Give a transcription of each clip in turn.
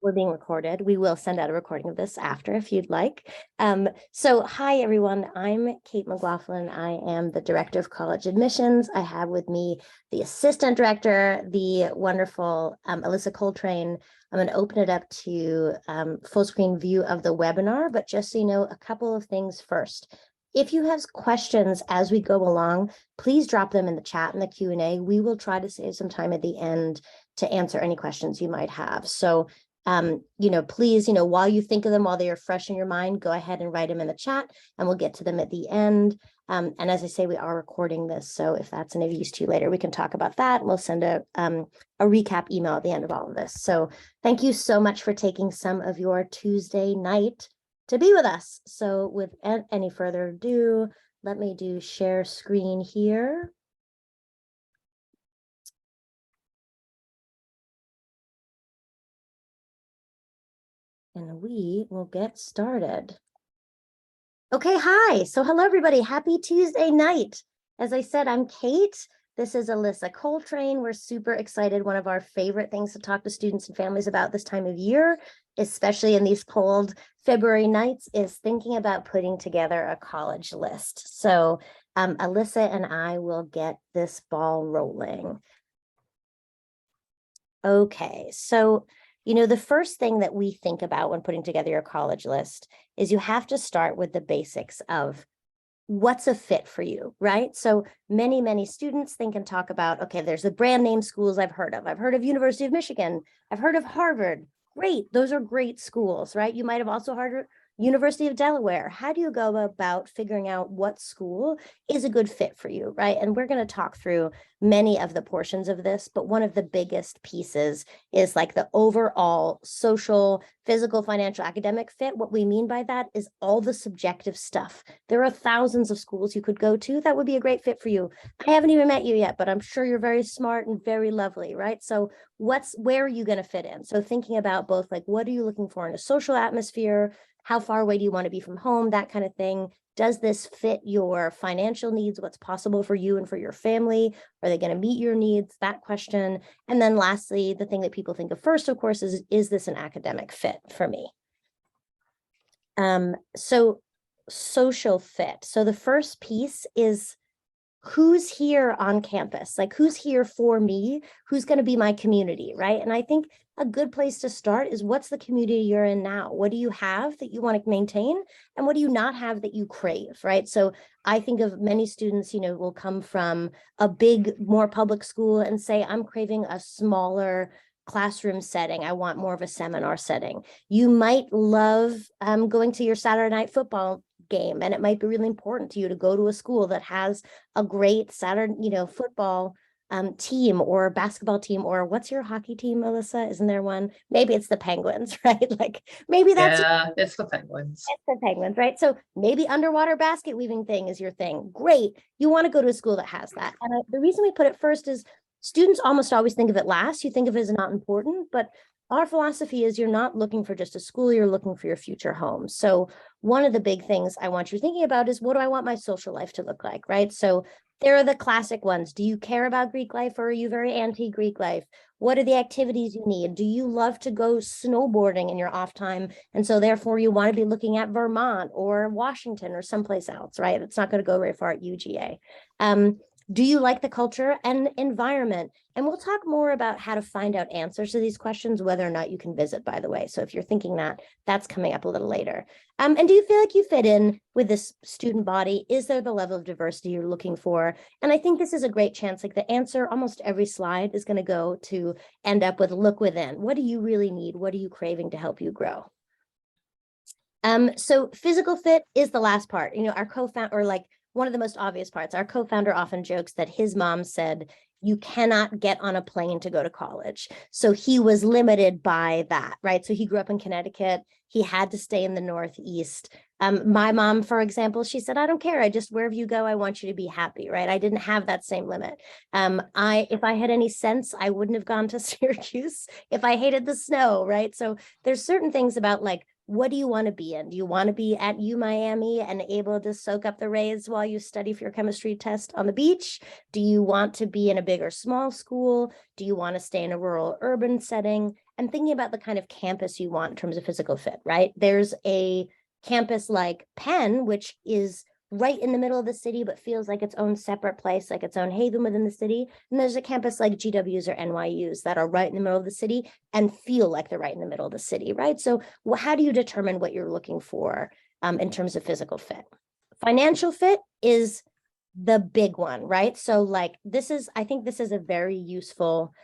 We're being recorded. We will send out a recording of this after if you'd like. So hi, everyone. I'm Cate McLaughlin. I am the Director of College Admissions. I have with me the Assistant Director, the wonderful Alyssa Coltrain. I'm going to open it up to full screen view of the webinar, but just so you know, a couple of things first. If you have questions as we go along, please drop them in the chat in the Q&A. We will try to save some time at the end to answer any questions you might have. So please, while you think of them, while they are fresh in your mind, go ahead and write them in the chat and we'll get to them at the end. And as I say, we are recording this. So if that's of use to you later, we can talk about that. We'll send a recap email at the end of all of this. So thank you so much for taking some of your Tuesday night to be with us. So without any further ado, let me do share screen here. And we will get started. Okay, hi. So hello, everybody. Happy Tuesday night. As I said, I'm Cate. This is Alyssa Coltrain. We're super excited. One of our favorite things to talk to students and families about this time of year, especially in these cold February nights, is thinking about putting together a college list. So Alyssa and I will get this ball rolling. Okay, so the first thing that we think about when putting together your college list is you have to start with the basics of what's a fit for you, right? So many students think and talk about, okay, there's the brand name schools I've heard of. I've heard of University of Michigan. I've heard of Harvard. Great, those are great schools, right? You might have also heard of University of Delaware. How do you go about figuring out what school is a good fit for you, right? And we're going to talk through many of the portions of this, but one of the biggest pieces is like the overall social, physical, financial, academic fit. What we mean by that is all the subjective stuff. There are thousands of schools you could go to that would be a great fit for you. I haven't even met you yet, but I'm sure you're very smart and very lovely, right? So where are you going to fit in? So thinking about both like, what are you looking for in a social atmosphere? How far away do you want to be from home? That kind of thing. Does this fit your financial needs? What's possible for you and for your family? Are they going to meet your needs? That question. And then lastly, the thing that people think of first, of course, is this an academic fit for me? So social fit. So the first piece is who's here on campus, like who's here for me, who's going to be my community, right? And I think a good place to start is what's the community you're in now? What do you have that you want to maintain? And what do you not have that you crave, right? So I think of many students, will come from a big, more public school and say, I'm craving a smaller classroom setting. I want more of a seminar setting. You might love going to your Saturday night football game, and it might be really important to you to go to a school that has a great Saturday, football team or basketball team, or what's your hockey team, Alyssa? Isn't there one? Maybe it's the Penguins, right? Like maybe that's it's the Penguins. It's the Penguins, right? So maybe underwater basket weaving thing is your thing. Great. You want to go to a school that has that. And the reason we put it first is students almost always think of it last. You think of it as not important, but our philosophy is you're not looking for just a school, you're looking for your future home. So one of the big things I want you thinking about is, what do I want my social life to look like, right? So there are the classic ones. Do you care about Greek life, or are you very anti-Greek life? What are the activities you need? Do you love to go snowboarding in your off time? And so therefore you want to be looking at Vermont or Washington or someplace else, right? It's not going to go very far at UGA. Do you like the culture and environment? And we'll talk more about how to find out answers to these questions, whether or not you can visit, by the way. So if you're thinking that, that's coming up a little later. And do you feel like you fit in with this student body? Is there the level of diversity you're looking for? And I think this is a great chance. Like the answer, almost every slide is going to go to end up with look within. What do you really need? What are you craving to help you grow? So physical fit is the last part. Our co-founder, or like one of the most obvious parts, our co-founder often jokes that his mom said, you cannot get on a plane to go to college. So he was limited by that, right? So he grew up in Connecticut. He had to stay in the Northeast. My mom, for example, she said, I don't care. Wherever you go, I want you to be happy, right? I didn't have that same limit. If I had any sense, I wouldn't have gone to Syracuse if I hated the snow, right? So there's certain things about like what do you want to be in? Do you want to be at U Miami and able to soak up the rays while you study for your chemistry test on the beach? Do you want to be in a big or small school? Do you want to stay in a rural urban setting? And thinking about the kind of campus you want in terms of physical fit, right? There's a campus like Penn, which is right in the middle of the city, but feels like its own separate place, like its own haven within the city. And there's a campus like GW's or NYU's that are right in the middle of the city and feel like they're right in the middle of the city, right? So how do you determine what you're looking for in terms of physical fit? Financial fit is the big one, right? So like I think this is a very useful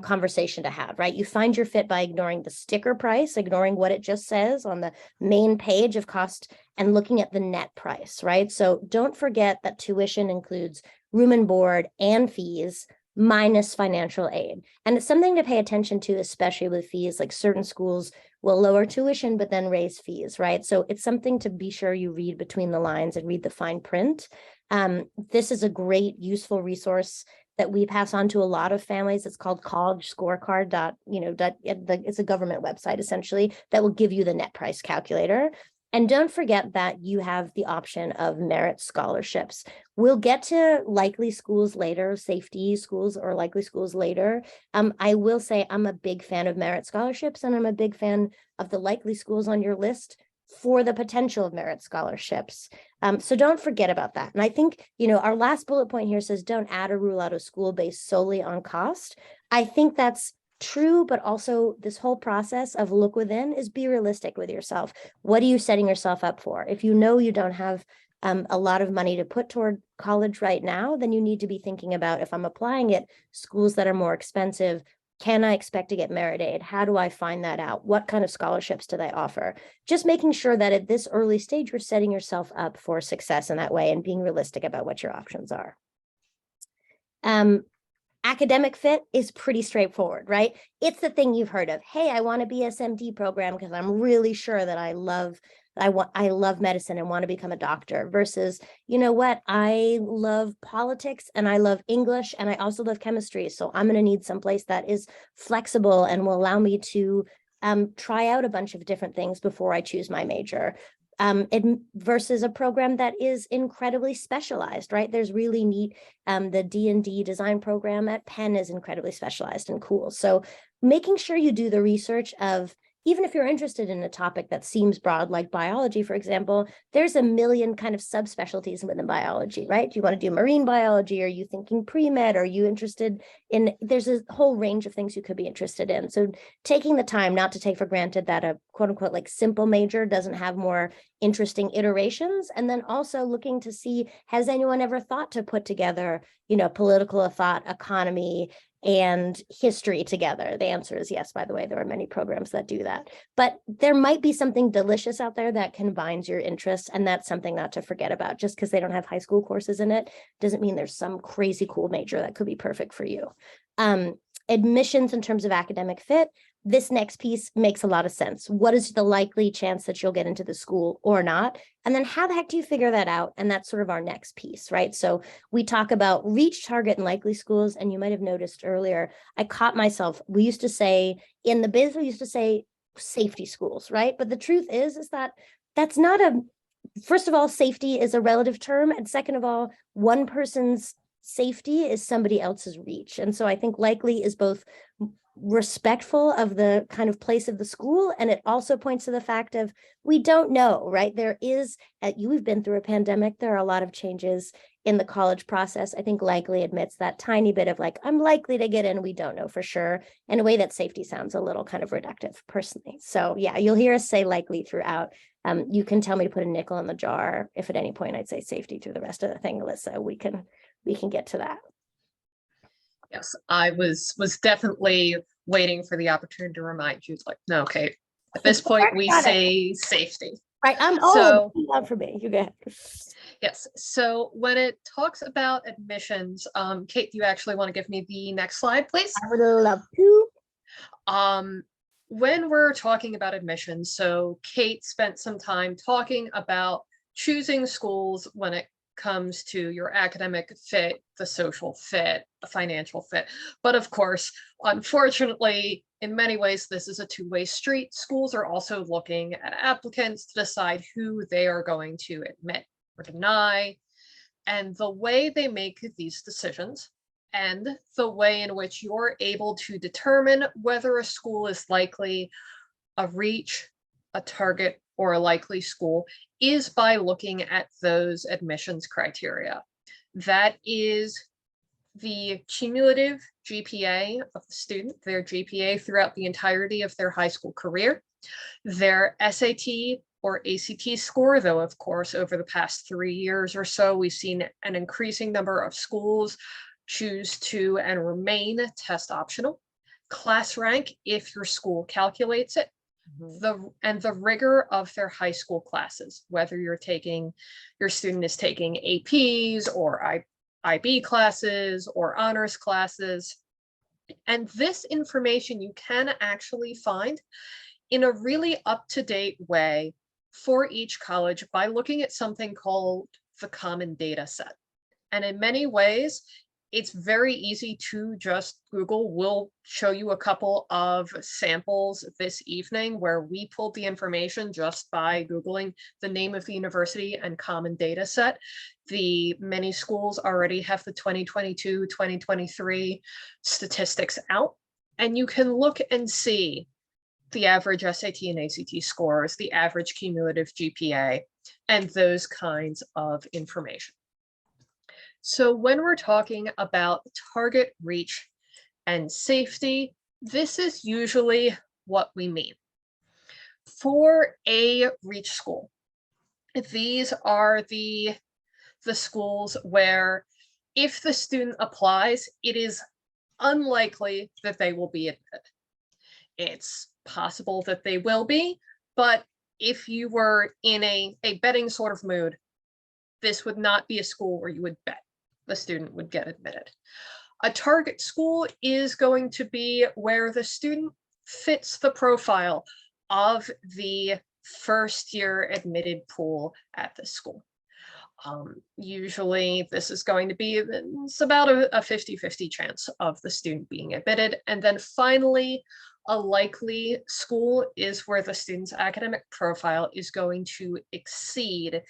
conversation to have, right? You find your fit by ignoring the sticker price, ignoring what it just says on the main page of cost and looking at the net price, right? So don't forget that tuition includes room and board and fees minus financial aid. And it's something to pay attention to, especially with fees. Like certain schools will lower tuition, but then raise fees, right? So it's something to be sure you read between the lines and read the fine print. This is a great, useful resource that we pass on to a lot of families. It's called College Scorecard. It's a government website essentially that will give you the net price calculator. And don't forget that you have the option of merit scholarships. We'll get to likely schools later, safety schools or likely schools later. I will say I'm a big fan of merit scholarships, and I'm a big fan of the likely schools on your list for the potential of merit scholarships. So don't forget about that. And I think, our last bullet point here says, don't add or rule out a school based solely on cost. I think that's true, but also this whole process of look within is be realistic with yourself. What are you setting yourself up for? If you know you don't have a lot of money to put toward college right now, then you need to be thinking about, if I'm applying at schools that are more expensive, can I expect to get merit aid? How do I find that out? What kind of scholarships do they offer? Just making sure that at this early stage, you're setting yourself up for success in that way and being realistic about what your options are. Academic fit is pretty straightforward, right? It's the thing you've heard of. Hey, I want a BSMD program because I'm really sure that I love medicine and want to become a doctor, versus, you know what, I love politics and I love English and I also love chemistry. So I'm going to need someplace that is flexible and will allow me to try out a bunch of different things before I choose my major. Versus a program that is incredibly specialized, right? There's really neat, the D&D design program at Penn is incredibly specialized and cool. So making sure you do the research of, even if you're interested in a topic that seems broad, like biology, for example, there's a million kind of subspecialties within biology, right? Do you want to do marine biology? Are you thinking pre-med? Are you interested in, there's a whole range of things you could be interested in. So taking the time not to take for granted that a quote unquote like simple major doesn't have more interesting iterations. And then also looking to see, has anyone ever thought to put together, political thought, economy, and history together? The answer is yes. By the way, there are many programs that do that, but there might be something delicious out there that combines your interests, and that's something not to forget about. Just because they don't have high school courses in it doesn't mean there's some crazy cool major that could be perfect for you. Admissions in terms of academic fit, this next piece makes a lot of sense. What is the likely chance that you'll get into the school or not? And then how the heck do you figure that out? And that's sort of our next piece, right? So we talk about reach, target, and likely schools. And you might have noticed earlier, I caught myself, we used to say in the biz, we used to say safety schools, right? But the truth is that that's not first of all, safety is a relative term. And second of all, one person's safety is somebody else's reach. And so I think likely is both respectful of the kind of place of the school, and it also points to the fact of, we don't know, right? There is, we've been through a pandemic, there are a lot of changes in the college process. I think likely admits that tiny bit of like, I'm likely to get in, we don't know for sure, in a way that safety sounds a little kind of reductive personally. So yeah, you'll hear us say likely throughout. You can tell me to put a nickel in the jar if at any point I'd say safety through the rest of the thing, Alyssa. We can get to that. Yes, I was definitely waiting for the opportunity to remind you. Like, no, Kate, at this point we say safety. Right, so not for me. You go ahead. Yes, so when it talks about admissions, Kate, do you actually want to give me the next slide, please? I would love to. When we're talking about admissions, so Kate spent some time talking about choosing schools when it comes to your academic fit, the social fit, the financial fit. But of course, unfortunately, in many ways, this is a two-way street. Schools are also looking at applicants to decide who they are going to admit or deny. And the way they make these decisions and the way in which you're able to determine whether a school is likely a reach, a target, or a likely school is by looking at those admissions criteria. That is the cumulative GPA of the student, their GPA throughout the entirety of their high school career, their SAT or ACT score, though, of course, over the past 3 years or so, we've seen an increasing number of schools choose to and remain test optional. Class rank, if your school calculates it, the rigor of their high school classes, whether your student is taking APs or IB classes or honors classes. And this information you can actually find in a really up-to-date way for each college by looking at something called the common data set. And in many ways, it's very easy to just Google. We'll show you a couple of samples this evening where we pulled the information just by Googling the name of the university and common data set. Many schools already have the 2022, 2023 statistics out, and you can look and see the average SAT and ACT scores, the average cumulative GPA, and those kinds of information. So when we're talking about target, reach, and safety, this is usually what we mean. For a reach school, these are the schools where if the student applies, it is unlikely that they will be admitted. It's possible that they will be, but if you were in a betting sort of mood, this would not be a school where you would bet the student would get admitted. A target school is going to be where the student fits the profile of the first year admitted pool at the school. Usually this is going to be, it's about a 50-50 chance of the student being admitted. And then finally, a likely school is where the student's academic profile is going to exceed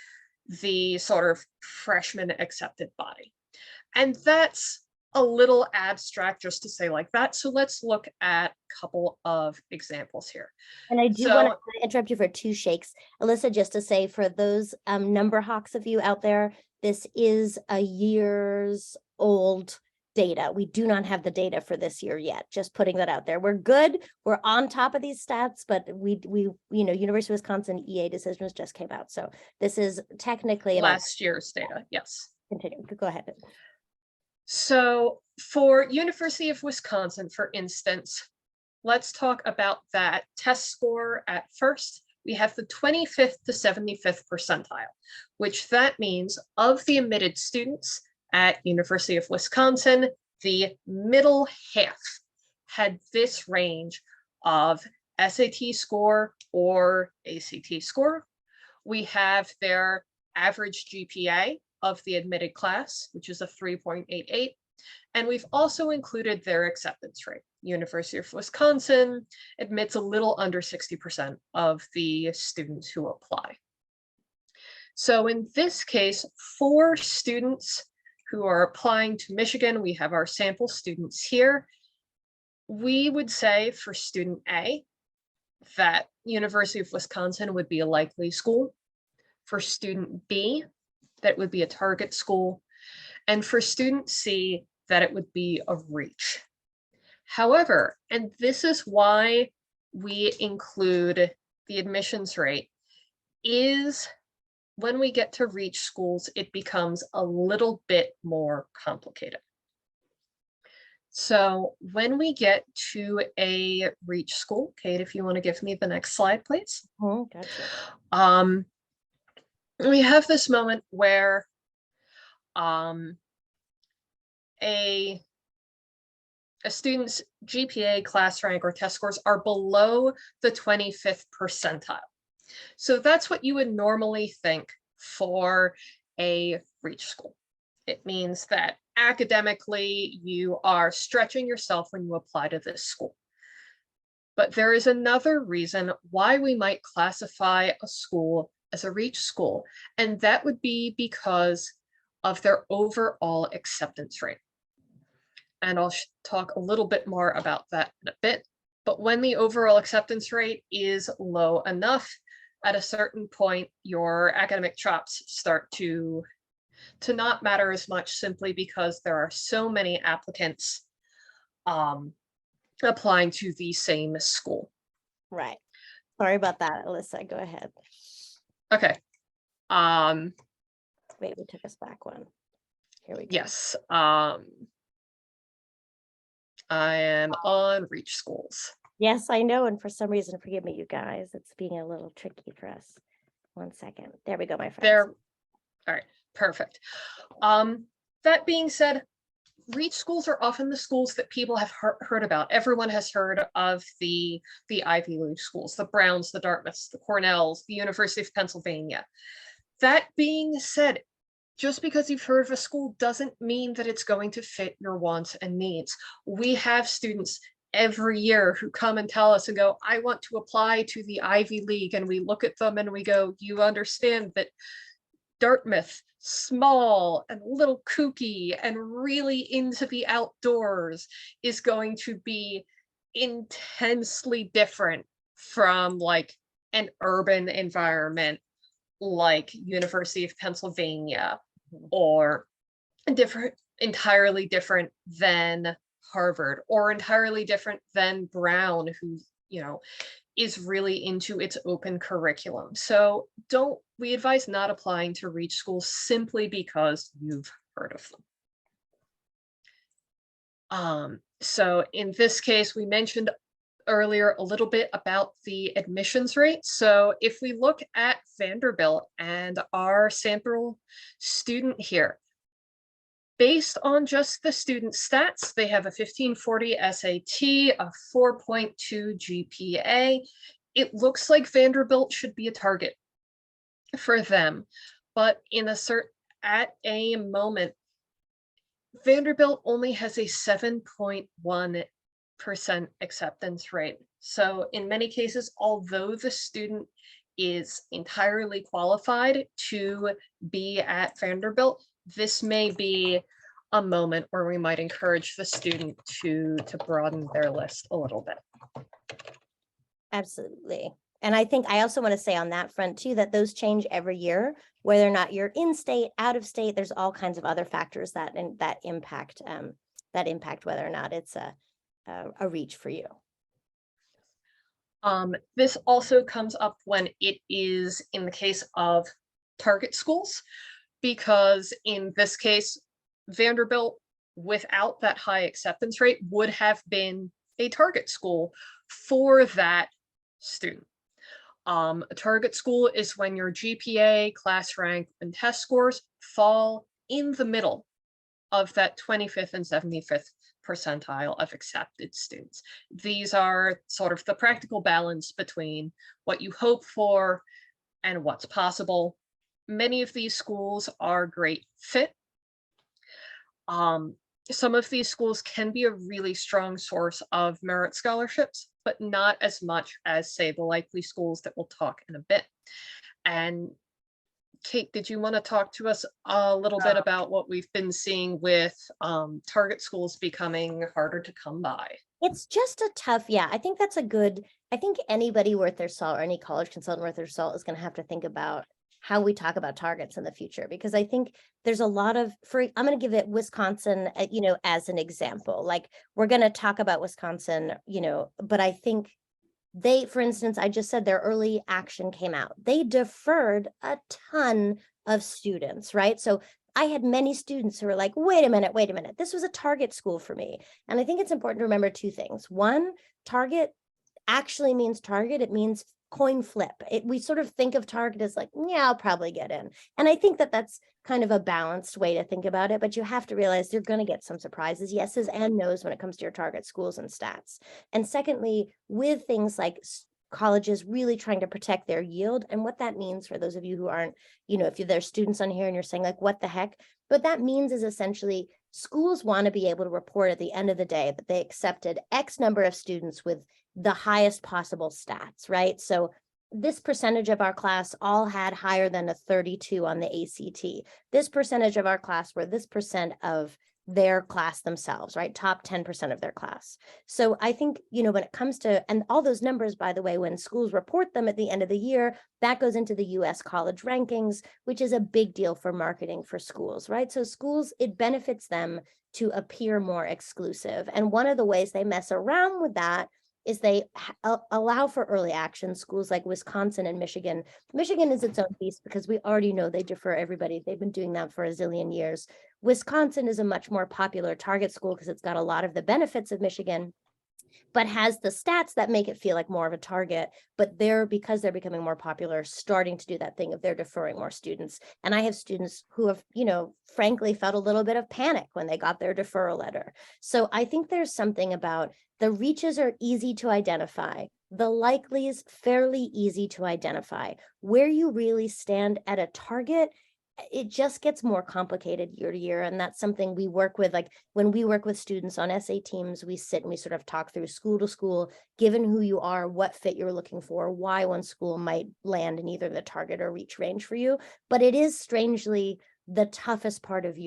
the sort of freshman accepted body. And that's a little abstract just to say like that. So let's look at a couple of examples here. And I do want to interrupt you for 2 shakes. Alyssa, just to say for those number hawks of you out there, this is a year's old data. We do not have the data for this year yet. Just putting that out there. We're good. We're on top of these stats, but we University of Wisconsin EA decisions just came out. So this is technically last year's data. Yes. Continue. Go ahead. So for University of Wisconsin, for instance, let's talk about that test score at first. We have the 25th to 75th percentile, which that means of the admitted students at University of Wisconsin, the middle half had this range of SAT score or ACT score. We have their average GPA of the admitted class, which is a 3.88. And we've also included their acceptance rate. University of Wisconsin admits a little under 60% of the students who apply. So in this case, for students who are applying to Michigan, we have our sample students here. We would say for student A, that University of Wisconsin would be a likely school. For student B, that would be a target school. And for student C, that it would be a reach. However, and this is why we include the admissions rate, is when we get to reach schools, it becomes a little bit more complicated. So when we get to a reach school, Cate, if you want to give me the next slide, please. Oh, gotcha. We have this moment where a student's GPA, class rank, or test scores are below the 25th percentile. So that's what you would normally think for a reach school. It means that academically you are stretching yourself when you apply to this school. But there is another reason why we might classify a school as a reach school, and that would be because of their overall acceptance rate. And I'll talk a little bit more about that in a bit. But when the overall acceptance rate is low enough, at a certain point, your academic chops start to not matter as much, simply because there are so many applicants applying to the same school. Right. Sorry about that, Alyssa. Go ahead. Okay. Wait, we took us back one. Here we go. Yes. I am on reach schools. Yes, I know. And for some reason, forgive me, you guys, it's being a little tricky for us. 1 second. There we go, my friends. There. All right. Perfect. That being said, reach schools are often the schools that people have heard about. Everyone has heard of the Ivy League schools, the Browns, the Dartmouths, the Cornells, the University of Pennsylvania. That being said, just because you've heard of a school doesn't mean that it's going to fit your wants and needs. We have students every year who come and tell us and go, I want to apply to the Ivy League. And we look at them and we go, you understand that Dartmouth, small and a little kooky and really into the outdoors, is going to be intensely different from like an urban environment like University of Pennsylvania, or entirely different than Harvard, or entirely different than Brown, who, you know, is really into its open curriculum. So we advise not applying to reach schools simply because you've heard of them. So in this case, we mentioned earlier a little bit about the admissions rate. So if we look at Vanderbilt and our sample student here, based on just the student stats, they have a 1540 SAT, a 4.2 GPA. It looks like Vanderbilt should be a target for them, but at a moment, Vanderbilt only has a 7.1% acceptance rate. So in many cases, although the student is entirely qualified to be at Vanderbilt, this may be a moment where we might encourage the student to broaden their list a little bit. Absolutely. And I think I also want to say on that front too, that those change every year, whether or not you're in state, out of state. There's all kinds of other factors that impact whether or not it's a reach for you. This also comes up when it is in the case of target schools, because in this case, Vanderbilt, without that high acceptance rate, would have been a target school for that student. A target school is when your GPA, class rank, and test scores fall in the middle of that 25th and 75th percentile of accepted students. These are sort of the practical balance between what you hope for and what's possible. Many of these schools are a great fit. Some of these schools can be a really strong source of merit scholarships, but not as much as, say, the likely schools that we'll talk in a bit. And Cate, did you want to talk to us a little bit about what we've been seeing with target schools becoming harder to come by? It's just a tough, I think that's I think anybody worth their salt, or any college consultant worth their salt, is going to have to think about how we talk about targets in the future, because I think there's a lot of, I'm going to give it Wisconsin, as an example. Like, we're going to talk about Wisconsin, but I think for instance, I just said their early action came out. They deferred a ton of students, right? So I had many students who were like, wait a minute, this was a target school for me. And I think it's important to remember two things. One, target actually means target. It means coin flip. We sort of think of target as like, yeah, I'll probably get in. And I think that that's kind of a balanced way to think about it, but you have to realize you're going to get some surprises, yeses and nos, when it comes to your target schools and stats. And secondly, with things like colleges really trying to protect their yield, and what that means for those of you who aren't, if there's students on here and you're saying like, what the heck? What that means is essentially schools want to be able to report at the end of the day that they accepted X number of students with the highest possible stats, right? So this percentage of our class all had higher than a 32 on the ACT. This percentage of our class were this percent of their class themselves, right? Top 10% of their class. So I think, when it comes to, and all those numbers, by the way, when schools report them at the end of the year, that goes into the US college rankings, which is a big deal for marketing for schools, right? So schools, it benefits them to appear more exclusive. And one of the ways they mess around with that is they allow for early action. Schools like Wisconsin and Michigan. Michigan is its own beast because we already know they defer everybody. They've been doing that for a zillion years. Wisconsin is a much more popular target school because it's got a lot of the benefits of Michigan, but has the stats that make it feel like more of a target. But because they're becoming more popular, starting to do that thing of they're deferring more students. And I have students who have, frankly, felt a little bit of panic when they got their deferral letter. So I think there's something about the reaches are easy to identify. The likelies fairly easy to identify. Where you really stand at a target, it just gets more complicated year to year. And that's something we work with. Like when we work with students on essay teams, we sit and we sort of talk through school to school, given who you are, what fit you're looking for, why one school might land in either the target or reach range for you. But it is strangely the toughest part of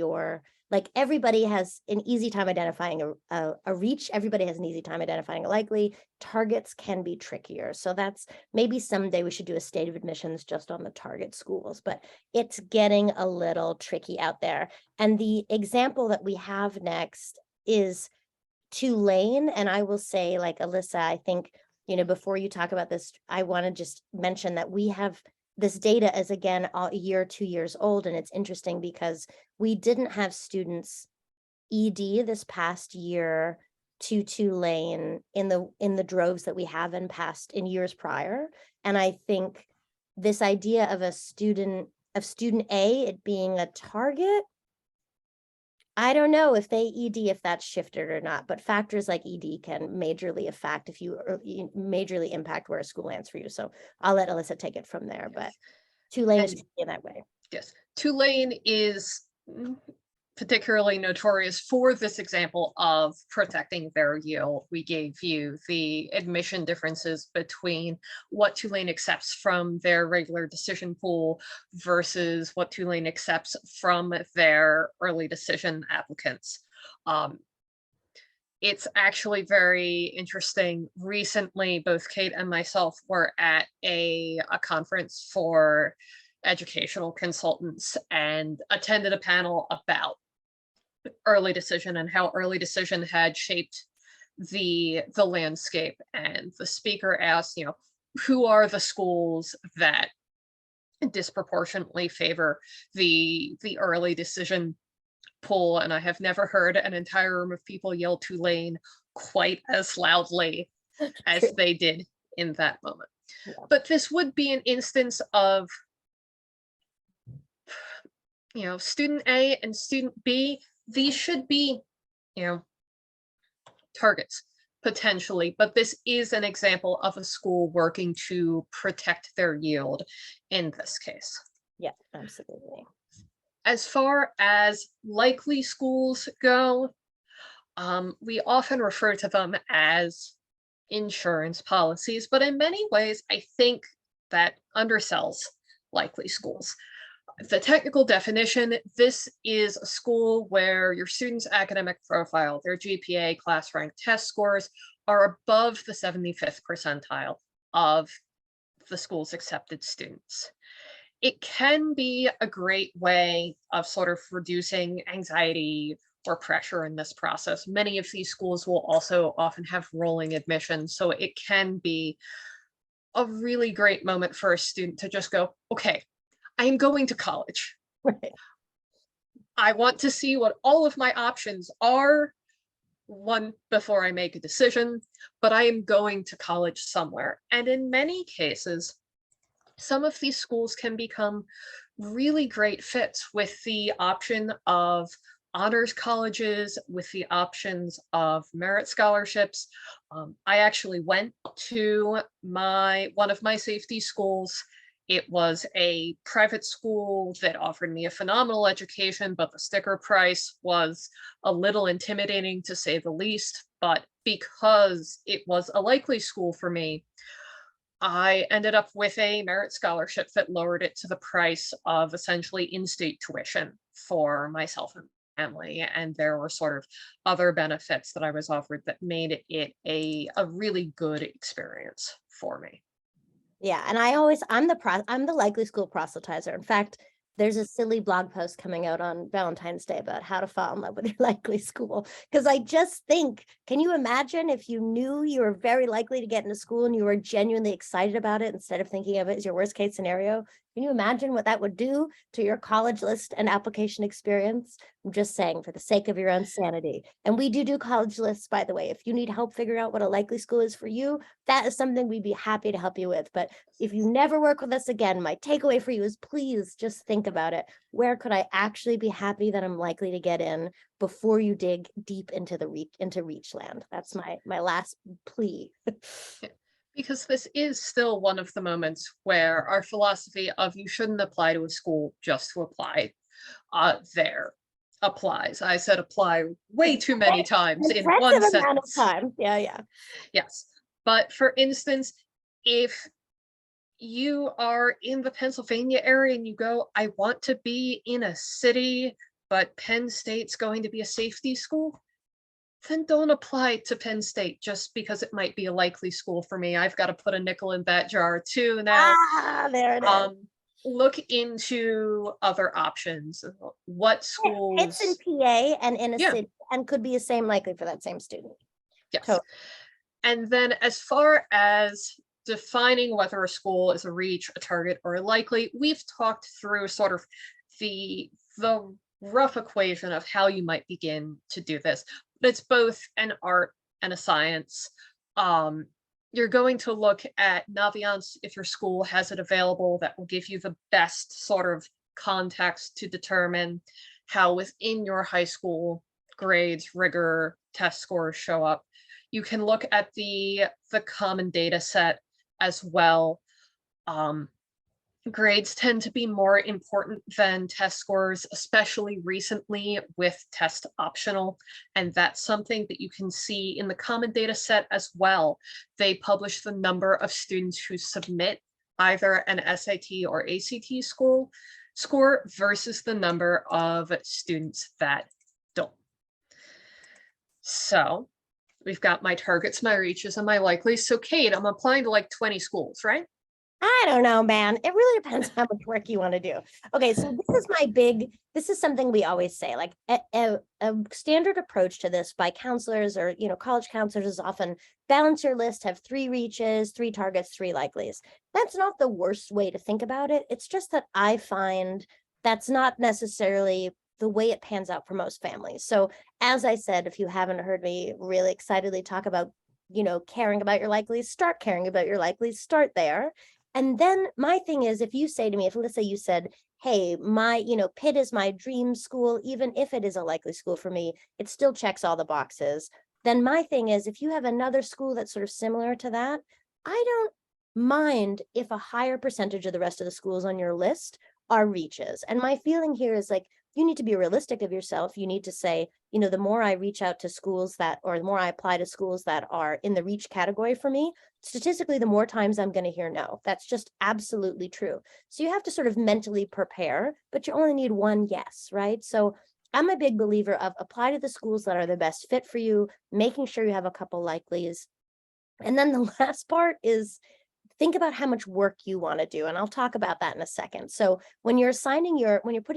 everybody has an easy time identifying a reach. Everybody has an easy time identifying a likely. Targets can be trickier. So that's maybe someday we should do a state of admissions just on the target schools, but it's getting a little tricky out there. And the example that we have next is Tulane. And I will say, Alyssa, I think, before you talk about this, I want to just mention that we have this data is again a year, 2 years old. And it's interesting because we didn't have students ED this past year to Tulane in the droves that we have in years prior. And I think this idea of student A, it being a target, I don't know if they ED, if that's shifted or not, but factors like ED can majorly majorly impact where a school lands for you. So I'll let Alyssa take it from there, but Tulane is in that way. Yes, Tulane is particularly notorious for this example of protecting their yield. We gave you the admission differences between what Tulane accepts from their regular decision pool versus what Tulane accepts from their early decision applicants. It's actually very interesting. Recently, both Cate and myself were at a conference for educational consultants and attended a panel about early decision and how early decision had shaped the landscape. And the speaker asked, who are the schools that disproportionately favor the early decision pool? And I have never heard an entire room of people yell Tulane quite as loudly as they did in that moment. Yeah. But this would be an instance of, student A and student B, these should be, targets potentially, but this is an example of a school working to protect their yield in this case. Yeah, absolutely. As far as likely schools go, we often refer to them as insurance policies, but in many ways, I think that undersells likely schools. The technical definition, this is a school where your student's academic profile, their GPA, class rank, test scores are above the 75th percentile of the school's accepted students. It can be a great way of sort of reducing anxiety or pressure in this process. Many of these schools will also often have rolling admissions, so it can be a really great moment for a student to just go, okay, I'm going to college. Right. I want to see what all of my options are, one, before I make a decision, but I am going to college somewhere. And in many cases, some of these schools can become really great fits with the option of honors colleges, with the options of merit scholarships. I actually went to one of my safety schools It was a private school that offered me a phenomenal education, but the sticker price was a little intimidating to say the least. But because it was a likely school for me, I ended up with a merit scholarship that lowered it to the price of essentially in-state tuition for myself and family. And there were sort of other benefits that I was offered that made it a really good experience for me. Yeah, and I'm the likely school proselytizer. In fact, there's a silly blog post coming out on Valentine's Day about how to fall in love with your likely school. Because I just think, can you imagine if you knew you were very likely to get into school and you were genuinely excited about it instead of thinking of it as your worst case scenario? Can you imagine what that would do to your college list and application experience? I'm just saying, for the sake of your own sanity. And we do college lists, by the way. If you need help figuring out what a likely school is for you, that is something we'd be happy to help you with. But if you never work with us again, my takeaway for you is please just think about it. Where could I actually be happy that I'm likely to get in before you dig deep into reach land? That's my last plea. Because this is still one of the moments where our philosophy of you shouldn't apply to a school just to apply there applies. I said apply way too many times in one Impressive amount of sentence. time. Yeah. Yes. But for instance, if you are in the Pennsylvania area and you go, I want to be in a city, but Penn State's going to be a safety school, then don't apply to Penn State just because it might be a likely school for me. I've got to put a nickel in that jar too now. There it is. Look into other options. What schools? It's in PA and in a Yeah. city and could be the same likely for that same student. Yes. Totally. And then as far as defining whether a school is a reach, a target, or a likely, we've talked through sort of the rough equation of how you might begin to do this. But it's both an art and a science. You're going to look at Naviance if your school has it available. That will give you the best sort of context to determine how within your high school grades, rigor, test scores show up. You can look at the common data set as well. Grades tend to be more important than test scores, especially recently with test optional. And that's something that you can see in the common data set as well. They publish the number of students who submit either an SAT or ACT score versus the number of students that don't. So we've got my targets, my reaches, and my likelies. So Cate, I'm applying to like 20 schools, right? I don't know, man. It really depends how much work you want to do. Okay, so this is something we always say, like a standard approach to this by counselors or, college counselors is often balance your list, have 3 reaches, 3 targets, 3 likelies. That's not the worst way to think about it. It's just that I find that's not necessarily the way it pans out for most families. So as I said, if you haven't heard me really excitedly talk about, caring about your likelies, start caring about your likelies, start there. And then my thing is, if you say to me, if let's say you said, hey, Pitt is my dream school, even if it is a likely school for me, it still checks all the boxes. Then my thing is, if you have another school that's sort of similar to that, I don't mind if a higher percentage of the rest of the schools on your list are reaches. And my feeling here is like, you need to be realistic of yourself. You need to say, the more I reach out to schools or the more I apply to schools that are in the reach category for me, statistically, the more times I'm going to hear no. That's just absolutely true. So you have to sort of mentally prepare, but you only need one yes, right? So I'm a big believer of apply to the schools that are the best fit for you, making sure you have a couple likelies. And then the last part is think about how much work you want to do. And I'll talk about that in a second. So when you're putting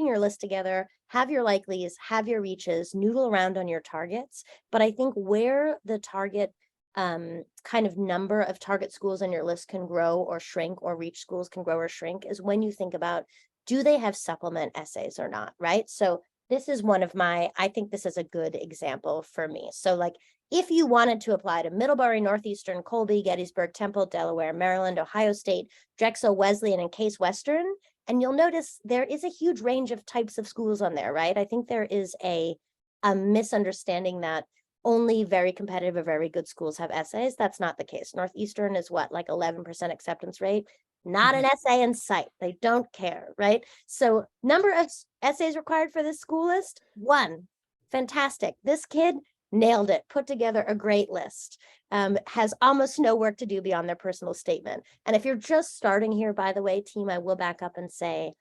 your list together, have your likelies, have your reaches, noodle around on your targets. But I think where the target kind of number of target schools on your list can grow or shrink, or reach schools can grow or shrink, is when you think about, do they have supplement essays or not, right? So this is I think this is a good example for me. So like, if you wanted to apply to Middlebury, Northeastern, Colby, Gettysburg, Temple, Delaware, Maryland, Ohio State, Drexel, Wesleyan, and Case Western, and you'll notice there is a huge range of types of schools on there, right? I think there is a misunderstanding that only very competitive or very good schools have essays. That's not the case. Northeastern is what, like 11% acceptance rate. Not an essay in sight. They don't care, right? So number of essays required for this school list, 1. Fantastic. This kid nailed it, put together a great list, has almost no work to do beyond their personal statement. And if you're just starting here, by the way, team, I will back up and say,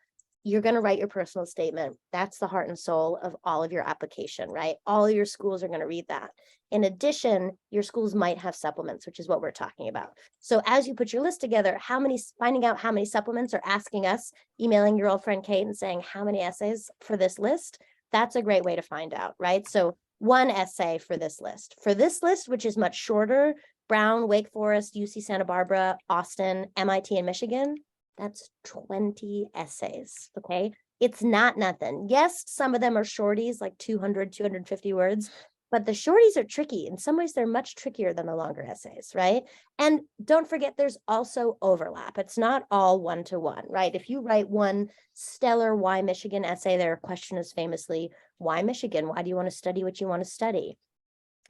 you're going to write your personal statement. That's the heart and soul of all of your application, right? All of your schools are going to read that. In addition, your schools might have supplements, which is what we're talking about. So as you put your list together, finding out how many supplements are asking us, emailing your old friend Cate and saying how many essays for this list, that's a great way to find out, right? So 1 essay for this list. For this list, which is much shorter, Brown, Wake Forest, UC Santa Barbara, Austin, MIT, and Michigan, that's 20 essays, okay? It's not nothing. Yes, some of them are shorties, like 200, 250 words, but the shorties are tricky. In some ways, they're much trickier than the longer essays, right? And don't forget, there's also overlap. It's not all one-to-one, right? If you write one stellar Why Michigan essay, their question is famously, why Michigan? Why do you want to study what you want to study?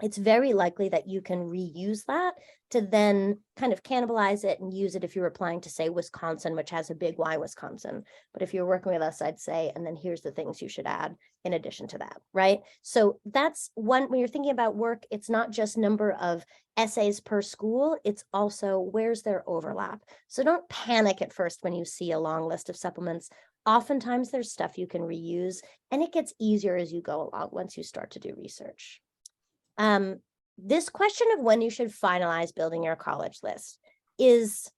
It's very likely that you can reuse that to then kind of cannibalize it and use it if you're applying to, say, Wisconsin, which has a big why Wisconsin. But if you're working with us, I'd say, and then here's the things you should add in addition to that, right? So that's one, when you're thinking about work, it's not just number of essays per school, it's also where's their overlap. So don't panic at first when you see a long list of supplements. Oftentimes there's stuff you can reuse, and it gets easier as you go along once you start to do research. This question of when you should finalize building your college list is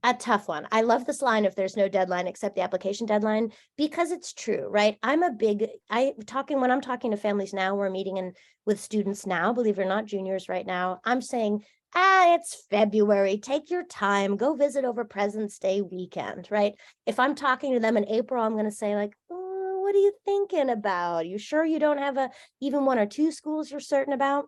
a tough one. I love this line, if there's no deadline except the application deadline, because it's true, right? when I'm talking to families now, we're meeting with students now, believe it or not, juniors right now, I'm saying, it's February, take your time, go visit over President's Day weekend, right? If I'm talking to them in April, I'm going to say like, what are you thinking about? You sure you don't have even 1 or 2 schools you're certain about?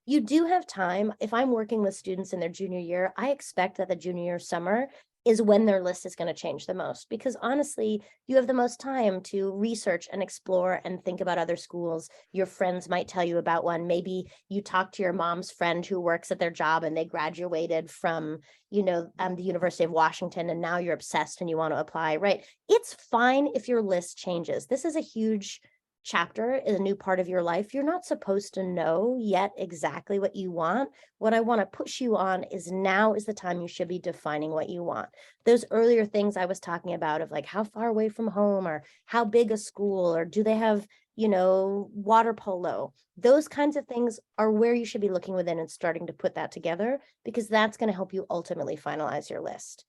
You do have time. If I'm working with students in their junior year, I expect that the junior year summer is when their list is going to change the most, because honestly, you have the most time to research and explore and think about other schools. Your friends might tell you about one. Maybe you talk to your mom's friend who works at their job and they graduated from, the University of Washington, and now you're obsessed and you want to apply, right? It's fine if your list changes. This is a huge chapter, is a new part of your life. You're not supposed to know yet exactly what you want. What I want to push you on is now is the time you should be defining what you want. Those earlier things I was talking about of like how far away from home, or how big a school, or do they have, water polo? Those kinds of things are where you should be looking within and starting to put that together, because that's going to help you ultimately finalize your list.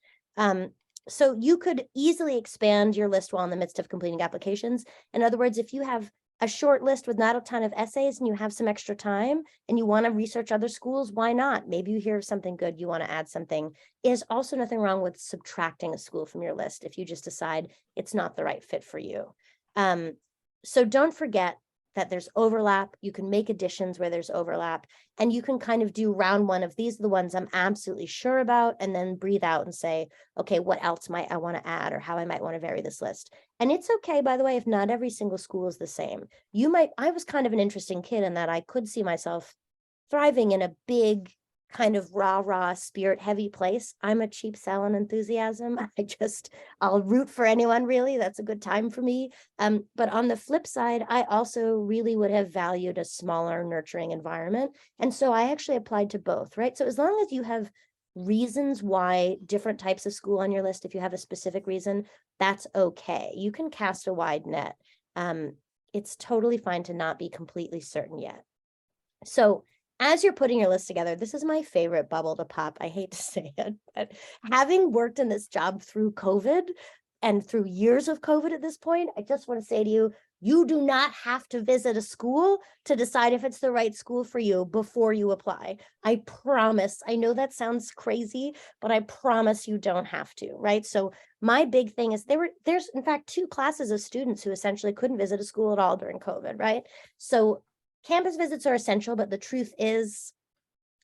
So you could easily expand your list while in the midst of completing applications. In other words, if you have a short list with not a ton of essays and you have some extra time and you want to research other schools, why not? Maybe you hear something good, you want to add something. There's also nothing wrong with subtracting a school from your list if you just decide it's not the right fit for you. So don't forget that there's overlap. You can make additions where there's overlap, and you can kind of do round 1 of these are the ones I'm absolutely sure about, and then breathe out and say, okay, what else might I want to add, or how I might want to vary this list. And it's okay, by the way, if not every single school is the same. I was kind of an interesting kid in that I could see myself thriving in a big kind of rah spirit heavy place. I'm a cheap sell and enthusiasm. I'll root for anyone, really. That's a good time for me. But on the flip side, I also really would have valued a smaller, nurturing environment. And so I actually applied to both, right? So as long as you have reasons why different types of school on your list, if you have a specific reason, that's okay. You can cast a wide net. It's totally fine to not be completely certain yet. So as you're putting your list together, this is my favorite bubble to pop. I hate to say it, but having worked in this job through COVID and through years of COVID at this point, I just want to say to you, you do not have to visit a school to decide if it's the right school for you before you apply. I promise. I know that sounds crazy, but I promise you don't have to, right? So my big thing is there's in fact 2 classes of students who essentially couldn't visit a school at all during COVID, right? So campus visits are essential, but the truth is,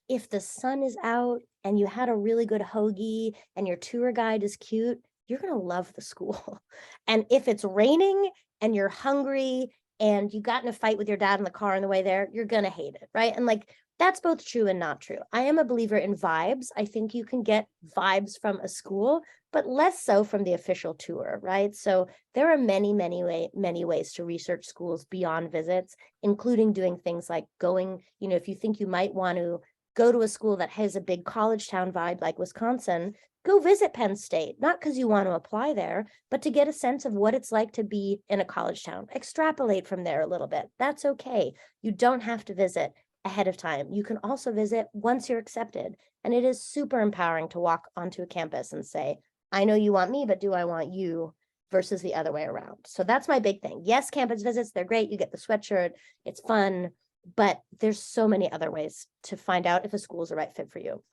if the sun is out and you had a really good hoagie and your tour guide is cute, you're going to love the school. And if it's raining and you're hungry and you got in a fight with your dad in the car on the way there, you're going to hate it, right? And like, That's both true and not true. I am a believer in vibes. I think you can get vibes from a school, but less so from the official tour, right? So there are many ways to research schools beyond visits, including doing things like going, if you think you might want to go to a school that has a big college town vibe like Wisconsin, go visit Penn State, not because you want to apply there, but to get a sense of what it's like to be in a college town. Extrapolate from there a little bit. That's okay. You don't have to visit ahead of time. You can also visit once you're accepted. And it is super empowering to walk onto a campus and say, I know you want me, but do I want you, versus the other way around. So that's my big thing. Yes, campus visits, they're great. You get the sweatshirt, it's fun, but there's so many other ways to find out if a school is the right fit for you.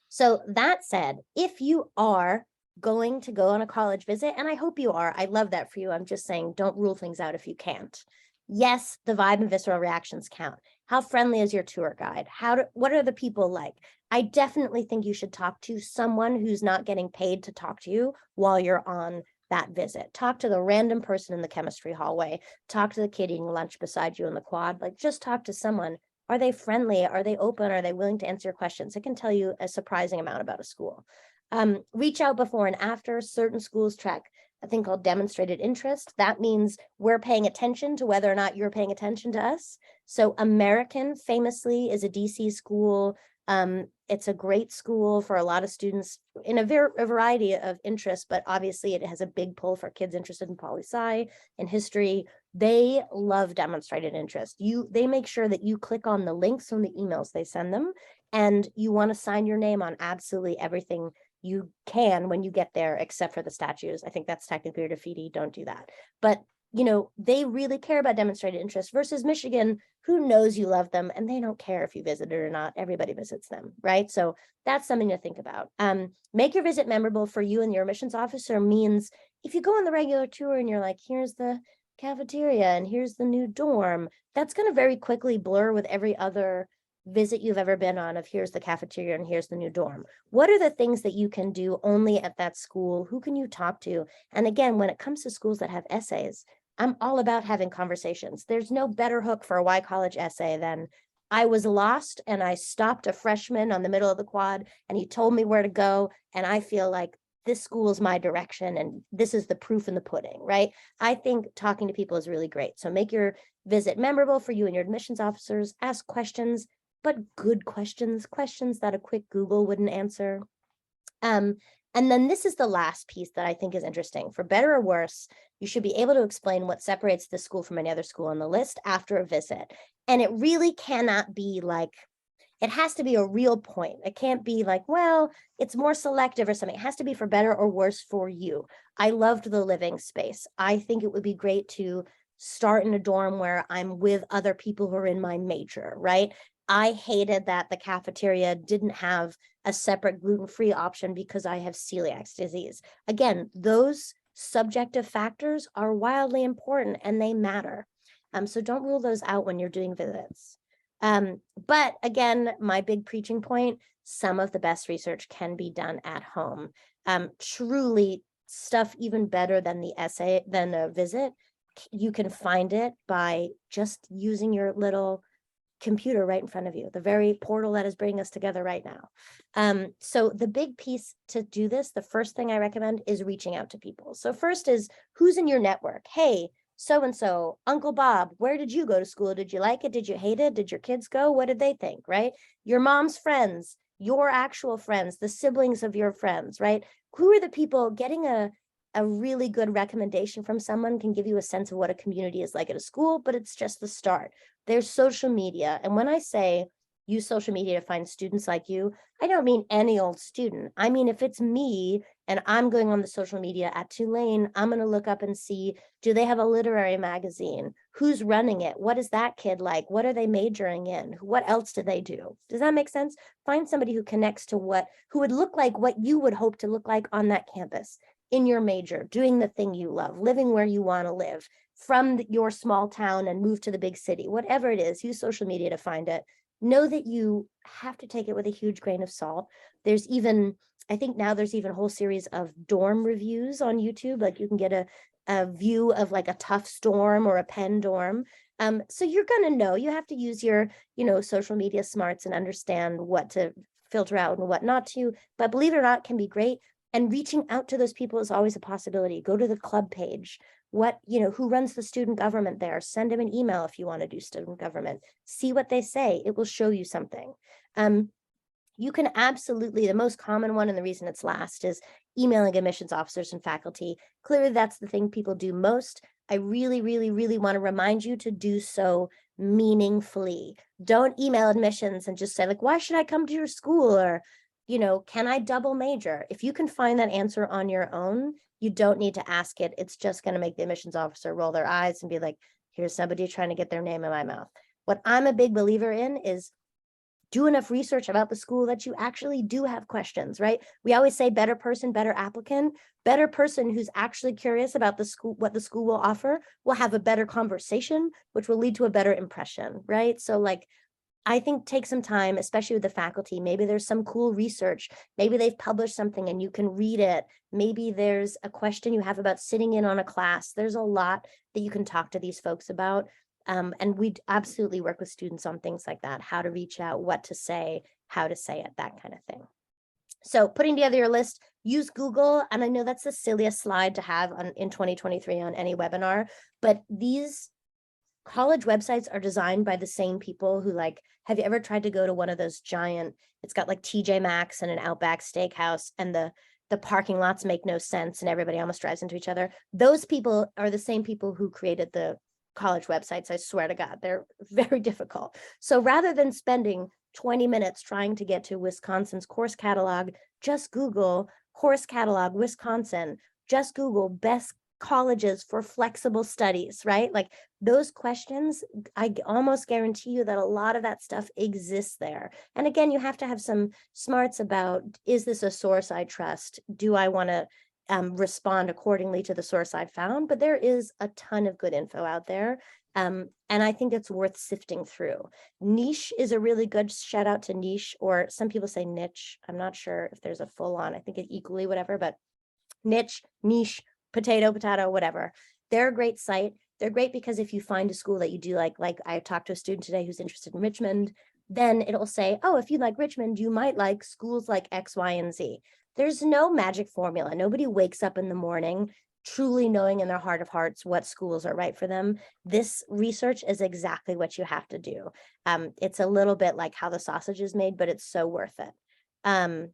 So that said, if you are going to go on a college visit, and I hope you are, I love that for you. I'm just saying, don't rule things out if you can't. Yes, the vibe and visceral reactions count. How friendly is your tour guide? What are the people like? I definitely think you should talk to someone who's not getting paid to talk to you while you're on that visit. Talk to the random person in the chemistry hallway. Talk to the kid eating lunch beside you in the quad. Like, just talk to someone. Are they friendly? Are they open? Are they willing to answer your questions? It can tell you a surprising amount about a school. Reach out before and after. Certain schools track a thing called demonstrated interest. That means we're paying attention to whether or not you're paying attention to us. So American famously is a DC school. It's a great school for a lot of students in a variety of interests, but obviously it has a big pull for kids interested in poli-sci and history. They love demonstrated interest. They make sure that you click on the links from the emails they send them, and you want to sign your name on absolutely everything you can when you get there, except for the statues. I think that's technically graffiti. Don't do that. But they really care about demonstrated interest versus Michigan, who knows you love them and they don't care if you visited or not. Everybody visits them, right? So that's something to think about. Make your visit memorable for you and your admissions officer means if you go on the regular tour and you're like, here's the cafeteria and here's the new dorm, that's going to very quickly blur with every other visit you've ever been on of here's the cafeteria and here's the new dorm. What are the things that you can do only at that school? Who can you talk to? And again, when it comes to schools that have essays, I'm all about having conversations. There's no better hook for a Y College essay than I was lost and I stopped a freshman on the middle of the quad and he told me where to go. And I feel like this school is my direction and this is the proof in the pudding, right? I think talking to people is really great. So make your visit memorable for you and your admissions officers. Ask questions, but good questions that a quick Google wouldn't answer. And then this is the last piece that I think is interesting. For better or worse, you should be able to explain what separates this school from any other school on the list after a visit. And it really cannot be like, it has to be a real point. It can't be like, well, it's more selective or something. It has to be for better or worse for you. I loved the living space. I think it would be great to start in a dorm where I'm with other people who are in my major, right? I hated that the cafeteria didn't have a separate gluten-free option because I have celiac disease. Again, those subjective factors are wildly important and they matter. So don't rule those out when you're doing visits. But again, my big preaching point, some of the best research can be done at home. Truly stuff even better than the essay, than a visit. You can find it by just using your little computer right in front of you, the very portal that is bringing us together right now. So the big piece to do this, the first thing I recommend is reaching out to people. So first is who's in your network? Hey, so-and-so, Uncle Bob, where did you go to school? Did you like it? Did you hate it? Did your kids go? What did they think, right? Your mom's friends, your actual friends, the siblings of your friends, right? Who are the people? Getting a really good recommendation from someone can give you a sense of what a community is like at a school, but it's just the start. There's social media. And when I say use social media to find students like you, I don't mean any old student. I mean, if it's me and I'm going on the social media at Tulane, I'm going to look up and see, do they have a literary magazine? Who's running it? What is that kid like? What are they majoring in? What else do they do? Does that make sense? Find somebody who connects to who would look like what you would hope to look like on that campus, in your major, doing the thing you love, living where you want to live, from your small town and move to the big city, whatever it is, use social media to find it. Know that you have to take it with a huge grain of salt. There's even, I think now there's even a whole series of dorm reviews on YouTube. Like you can get a view of like a Tufts dorm or a Penn dorm. So you're going to know, you have to use your, social media smarts and understand what to filter out and what not to, but believe it or not, it can be great. And reaching out to those people is always a possibility. Go to the club page. Who runs the student government there? Send them an email if you want to do student government. See what they say. It will show you something. You can absolutely, the most common one and the reason it's last is emailing admissions officers and faculty. Clearly, that's the thing people do most. I really, really, really want to remind you to do so meaningfully. Don't email admissions and just say, like, why should I come to your school? Or, can I double major? If you can find that answer on your own, you don't need to ask it. It's just going to make the admissions officer roll their eyes and be like, here's somebody trying to get their name in my mouth. What I'm a big believer in is do enough research about the school that you actually do have questions, right? We always say better person, better applicant. Better person who's actually curious about the school, what the school will offer, will have a better conversation, which will lead to a better impression, right? So like, I think take some time, especially with the faculty. Maybe there's some cool research. Maybe they've published something and you can read it. Maybe there's a question you have about sitting in on a class. There's a lot that you can talk to these folks about. And we absolutely work with students on things like that, how to reach out, what to say, how to say it, that kind of thing. So putting together your list, use Google. And I know that's the silliest slide to have in 2023 on any webinar, but these college websites are designed by the same people who have you ever tried to go to one of those giant, it's got like TJ Maxx and an Outback Steakhouse and the parking lots make no sense and everybody almost drives into each other. Those people are the same people who created the college websites. I swear to God, they're very difficult. So rather than spending 20 minutes trying to get to Wisconsin's course catalog, just Google course catalog, Wisconsin, just Google best colleges for flexible studies, right? Like those questions, I almost guarantee you that a lot of that stuff exists there. And again, you have to have some smarts about, is this a source I trust? Do I want to respond accordingly to the source I found? But there is a ton of good info out there. And I think it's worth sifting through. Niche is a really good shout out to Niche, or some people say niche. I'm not sure if there's a full on, I think it equally, whatever, but niche, potato, whatever. They're a great site. They're great because if you find a school that you do like I talked to a student today who's interested in Richmond, then it'll say, oh, if you like Richmond, you might like schools like X, Y, and Z. There's no magic formula. Nobody wakes up in the morning truly knowing in their heart of hearts what schools are right for them. This research is exactly what you have to do. It's a little bit like how the sausage is made, but it's so worth it.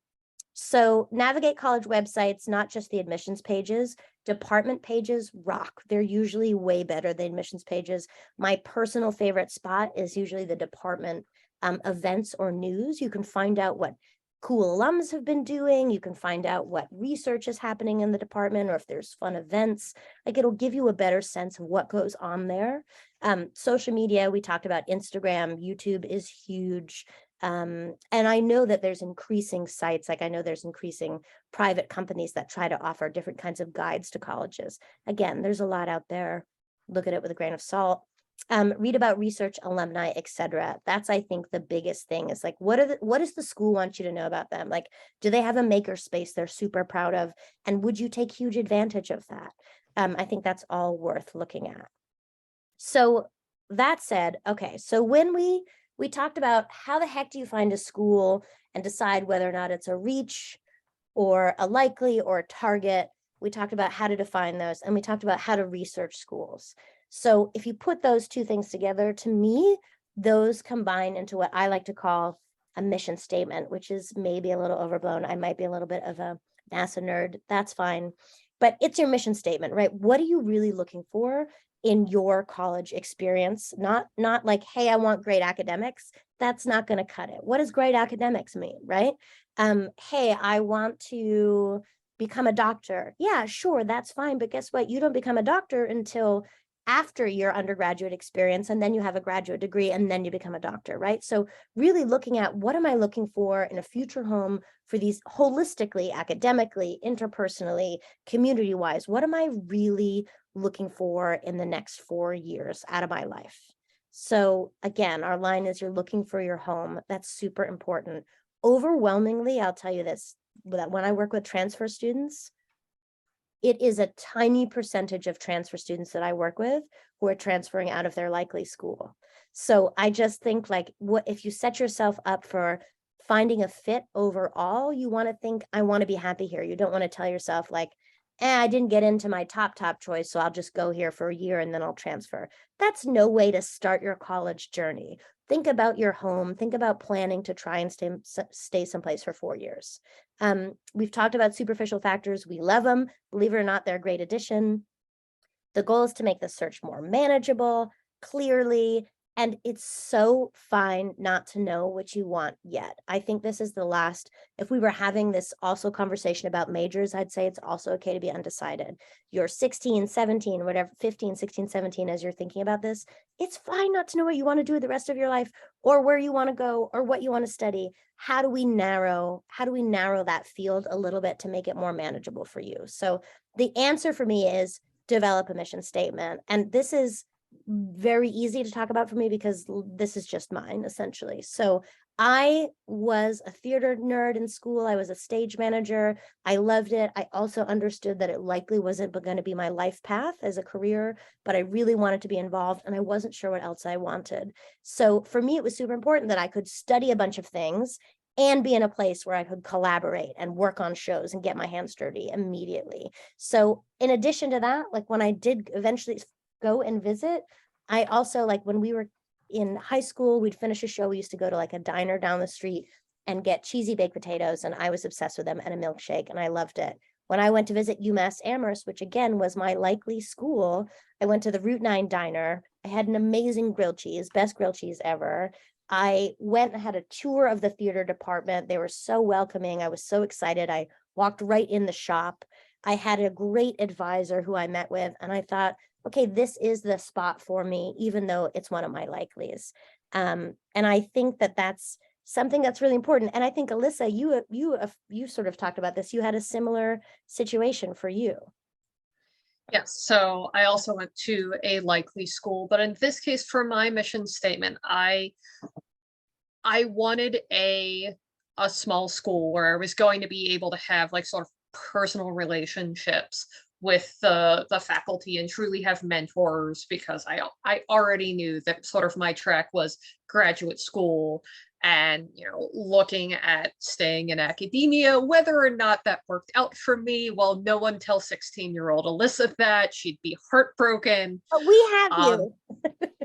So navigate college websites, not just the admissions pages. Department pages rock. They're usually way better than admissions pages. My personal favorite spot is usually the department events or news. You can find out what cool alums have been doing. You can find out what research is happening in the department, or if there's fun events. Like it'll give you a better sense of what goes on there. Social media, we talked about Instagram, YouTube is huge. And I know that there's increasing sites, like I know there's increasing private companies that try to offer different kinds of guides to colleges. Again, there's a lot out there. Look at it with a grain of salt. Read about research, alumni, etc. That's, I think, the biggest thing is like, what does the school want you to know about them? Like, do they have a maker space they're super proud of? And would you take huge advantage of that? I think that's all worth looking at. So that said, okay, so when we talked about how the heck do you find a school and decide whether or not it's a reach or a likely or a target. We talked about how to define those, and we talked about how to research schools. So if you put those two things together, to me, those combine into what I like to call a mission statement, which is maybe a little overblown. I might be a little bit of a NASA nerd. That's fine. But it's your mission statement, right? What are you really looking for in your college experience? Not like, hey, I want great academics. That's not going to cut it. What does great academics mean, right? Hey, I want to become a doctor. Yeah, sure, that's fine. But guess what? You don't become a doctor until after your undergraduate experience, and then you have a graduate degree, and then you become a doctor, right? So really looking at what am I looking for in a future home for these holistically, academically, interpersonally, community-wise, what am I really looking for in the next 4 years out of my life? So again, our line is you're looking for your home. That's super important. Overwhelmingly, I'll tell you this, that when I work with transfer students, it is a tiny percentage of transfer students that I work with who are transferring out of their likely school. So I just think like, what if you set yourself up for finding a fit overall, you want to think, I want to be happy here. You don't want to tell yourself like, I didn't get into my top choice, so I'll just go here for a year and then I'll transfer. That's no way to start your college journey. Think about your home. Think about planning to try and stay someplace for 4 years. We've talked about superficial factors. We love them. Believe it or not, they're a great addition. The goal is to make the search more manageable, clearly, and it's so fine not to know what you want yet. I think this is the last, if we were having this also conversation about majors, I'd say it's also okay to be undecided. You're 16, 17, whatever, 15, 16, 17, as you're thinking about this, it's fine not to know what you want to do the rest of your life or where you want to go or what you want to study. How do we narrow that field a little bit to make it more manageable for you? So the answer for me is develop a mission statement. And this is very easy to talk about for me because this is just mine essentially. So I was a theater nerd in school. I was a stage manager. I loved it. I also understood that it likely wasn't going to be my life path as a career, but I really wanted to be involved and I wasn't sure what else I wanted. So for me, it was super important that I could study a bunch of things and be in a place where I could collaborate and work on shows and get my hands dirty immediately. So in addition to that, like when I did eventually go and visit, I also, like when we were in high school, we'd finish a show, we used to go to like a diner down the street and get cheesy baked potatoes, and I was obsessed with them, and a milkshake, and I loved it. When I went to visit UMass Amherst, which again was my likely school, I went to the Route 9 diner. I had an amazing grilled cheese, best grilled cheese ever. I went and had a tour of the theater department. They were so welcoming. I was so excited. I walked right in the shop. I had a great advisor who I met with, and I thought, okay, this is the spot for me, even though it's one of my likelies. And I think that that's something that's really important. And I think, Alyssa, you sort of talked about this. You had a similar situation for you. Yes, so I also went to a likely school, but in this case, for my mission statement, I wanted a small school where I was going to be able to have like sort of personal relationships with the faculty and truly have mentors, because I already knew that sort of my track was graduate school and looking at staying in academia. Whether or not that worked out for me, well, no one tells 16-year-old Alyssa that. She'd be heartbroken. But we have you.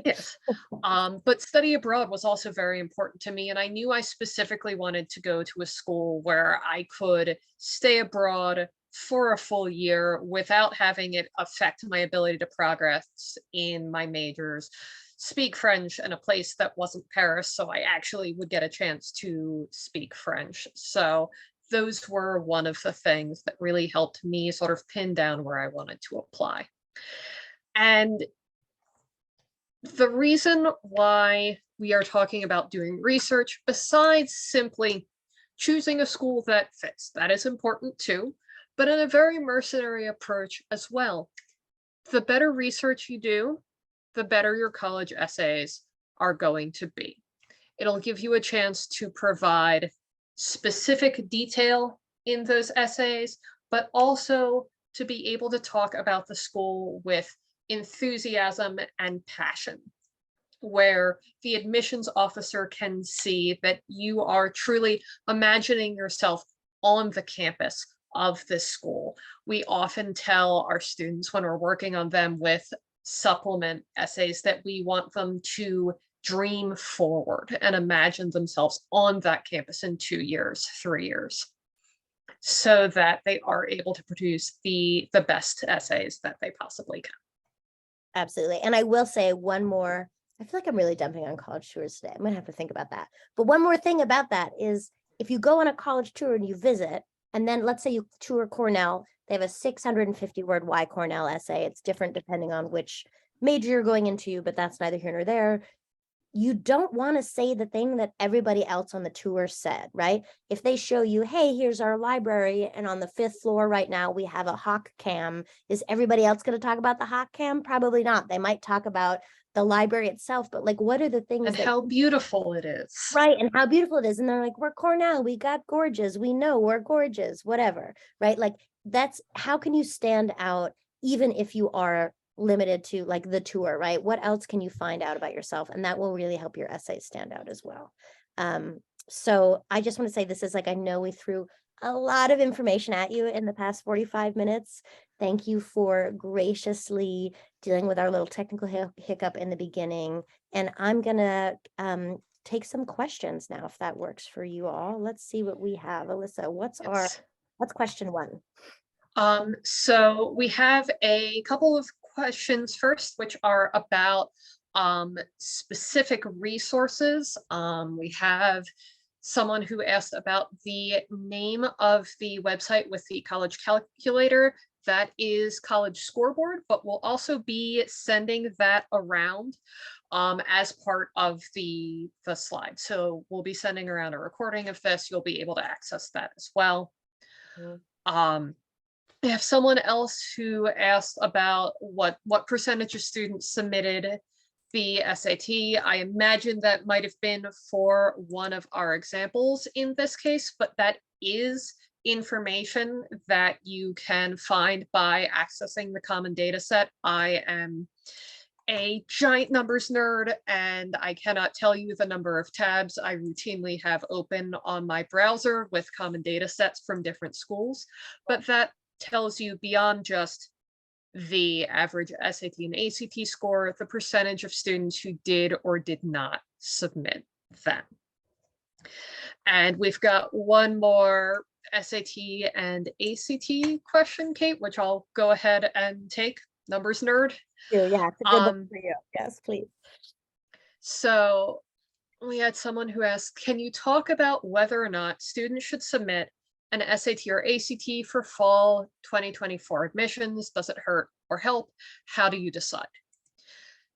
Yes. But study abroad was also very important to me. And I knew I specifically wanted to go to a school where I could stay abroad for a full year without having it affect my ability to progress in my majors, speak French in a place that wasn't Paris, so I actually would get a chance to speak French. So those were one of the things that really helped me sort of pin down where I wanted to apply. And the reason why we are talking about doing research, besides simply choosing a school that fits, that is important too, but in a very mercenary approach as well. The better research you do, the better your college essays are going to be. It'll give you a chance to provide specific detail in those essays, but also to be able to talk about the school with enthusiasm and passion, where the admissions officer can see that you are truly imagining yourself on the campus of this school. We often tell our students when we're working on them with supplement essays that we want them to dream forward and imagine themselves on that campus in 2 years, 3 years, so that they are able to produce the best essays that they possibly can. Absolutely. And I will say one more, I feel like I'm really dumping on college tours today. I'm gonna have to think about that. But one more thing about that is if you go on a college tour and you visit, and then let's say you tour Cornell, they have a 650 word why Cornell essay. It's different depending on which major you're going into, but that's neither here nor there. You don't want to say the thing that everybody else on the tour said, right? If they show you, hey, here's our library, and on the 5th floor right now, we have a hawk cam. Is everybody else going to talk about the hawk cam? Probably not. They might talk about the library itself, but like, what are the things And that how beautiful it is. right, and how beautiful it is. And they're like, we're Cornell, we got gorgeous, we know we're gorgeous, whatever, right? Like, that's how can you stand out even if you are limited to like the tour, right? What else can you find out about yourself? And that will really help your essay stand out as well. So I just want to say this is like, I know we threw a lot of information at you in the past 45 minutes. Thank you for graciously dealing with our little technical hiccup in the beginning. And I'm gonna take some questions now, if that works for you all. Let's see what we have. Alyssa, what's question one? So we have a couple of questions first, which are about specific resources. We have someone who asked about the name of the website with the college calculator. That is College Scoreboard, but we'll also be sending that around as part of the slide. So we'll be sending around a recording of this. You'll be able to access that as well. We have someone else who asked about what percentage of students submitted the SAT. I imagine that might have been for one of our examples in this case, but that is information that you can find by accessing the common data set. I am a giant numbers nerd, and I cannot tell you the number of tabs I routinely have open on my browser with common data sets from different schools, but that tells you beyond just the average SAT and ACT score, the percentage of students who did or did not submit them. And we've got one more SAT and ACT question, Kate, which I'll go ahead and take. Numbers nerd. Yeah, it's a good one for you. Yes, please. So we had someone who asked, can you talk about whether or not students should submit an SAT or ACT for fall 2024 admissions? Does it hurt or help? How do you decide?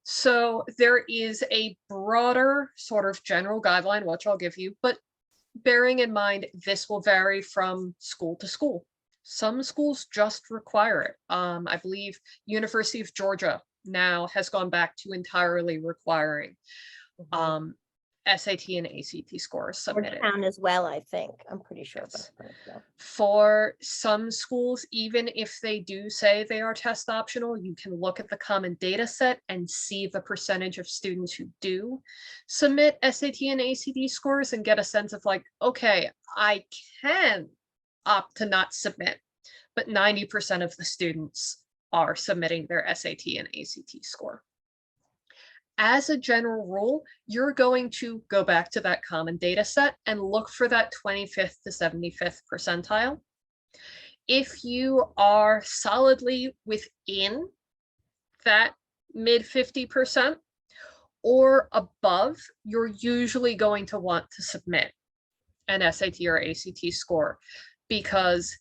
So there is a broader sort of general guideline, which I'll give you, but bearing in mind, this will vary from school to school. Some schools just require it. I believe University of Georgia now has gone back to entirely requiring SAT and ACT scores submitted. Georgetown as well, I think. I'm pretty sure. Yes. About that. For some schools, even if they do say they are test optional, you can look at the common data set and see the percentage of students who do submit SAT and ACT scores and get a sense of like, okay, I can opt to not submit, but 90% of the students are submitting their SAT and ACT score. As a general rule, you're going to go back to that common data set and look for that 25th to 75th percentile. If you are solidly within that mid 50% or above, you're usually going to want to submit an SAT or ACT score, because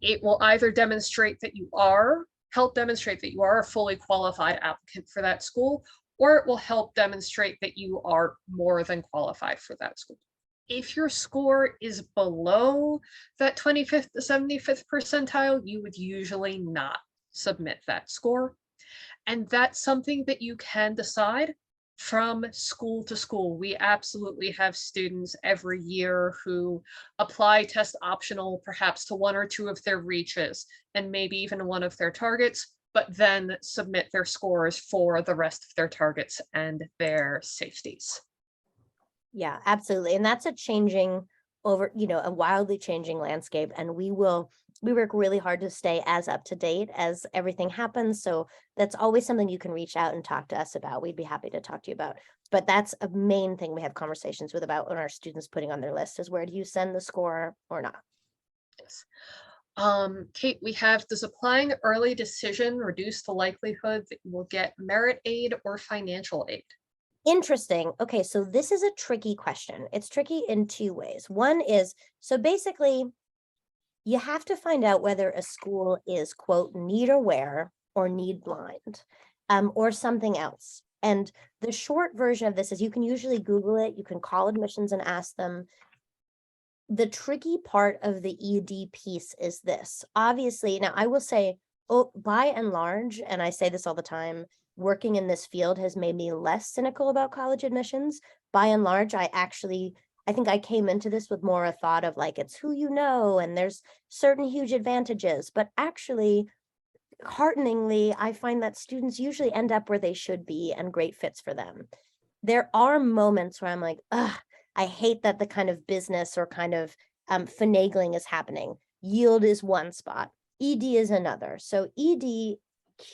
it will either demonstrate that you are, help demonstrate that you are a fully qualified applicant for that school, or it will help demonstrate that you are more than qualified for that school. If your score is below that 25th to 75th percentile, you would usually not submit that score. And that's something that you can decide from school to school. We absolutely have students every year who apply test optional, perhaps to one or two of their reaches, and maybe even one of their targets, but then submit their scores for the rest of their targets and their safeties. Yeah, absolutely. And that's a changing a wildly changing landscape. And we work really hard to stay as up to date as everything happens. So that's always something you can reach out and talk to us about. We'd be happy to talk to you about. But that's a main thing we have conversations with about when our students putting on their list is, where do you send the score or not? Yes. Kate, we have, does applying early decision reduce the likelihood that you will get merit aid or financial aid? Interesting. Okay, so this is a tricky question. It's tricky in two ways. One is, so basically, you have to find out whether a school is, quote, need aware or need blind, or something else. And the short version of this is you can usually Google it. You can call admissions and ask them. The tricky part of the ED piece is this. Obviously, now I will say, by and large, and I say this all the time, working in this field has made me less cynical about college admissions. By and large, I think I came into this with more a thought of like, it's who you know, and there's certain huge advantages, but actually, hearteningly, I find that students usually end up where they should be and great fits for them. There are moments where I'm like, ugh, I hate that the kind of business or kind of finagling is happening. Yield is one spot, ED is another. So ED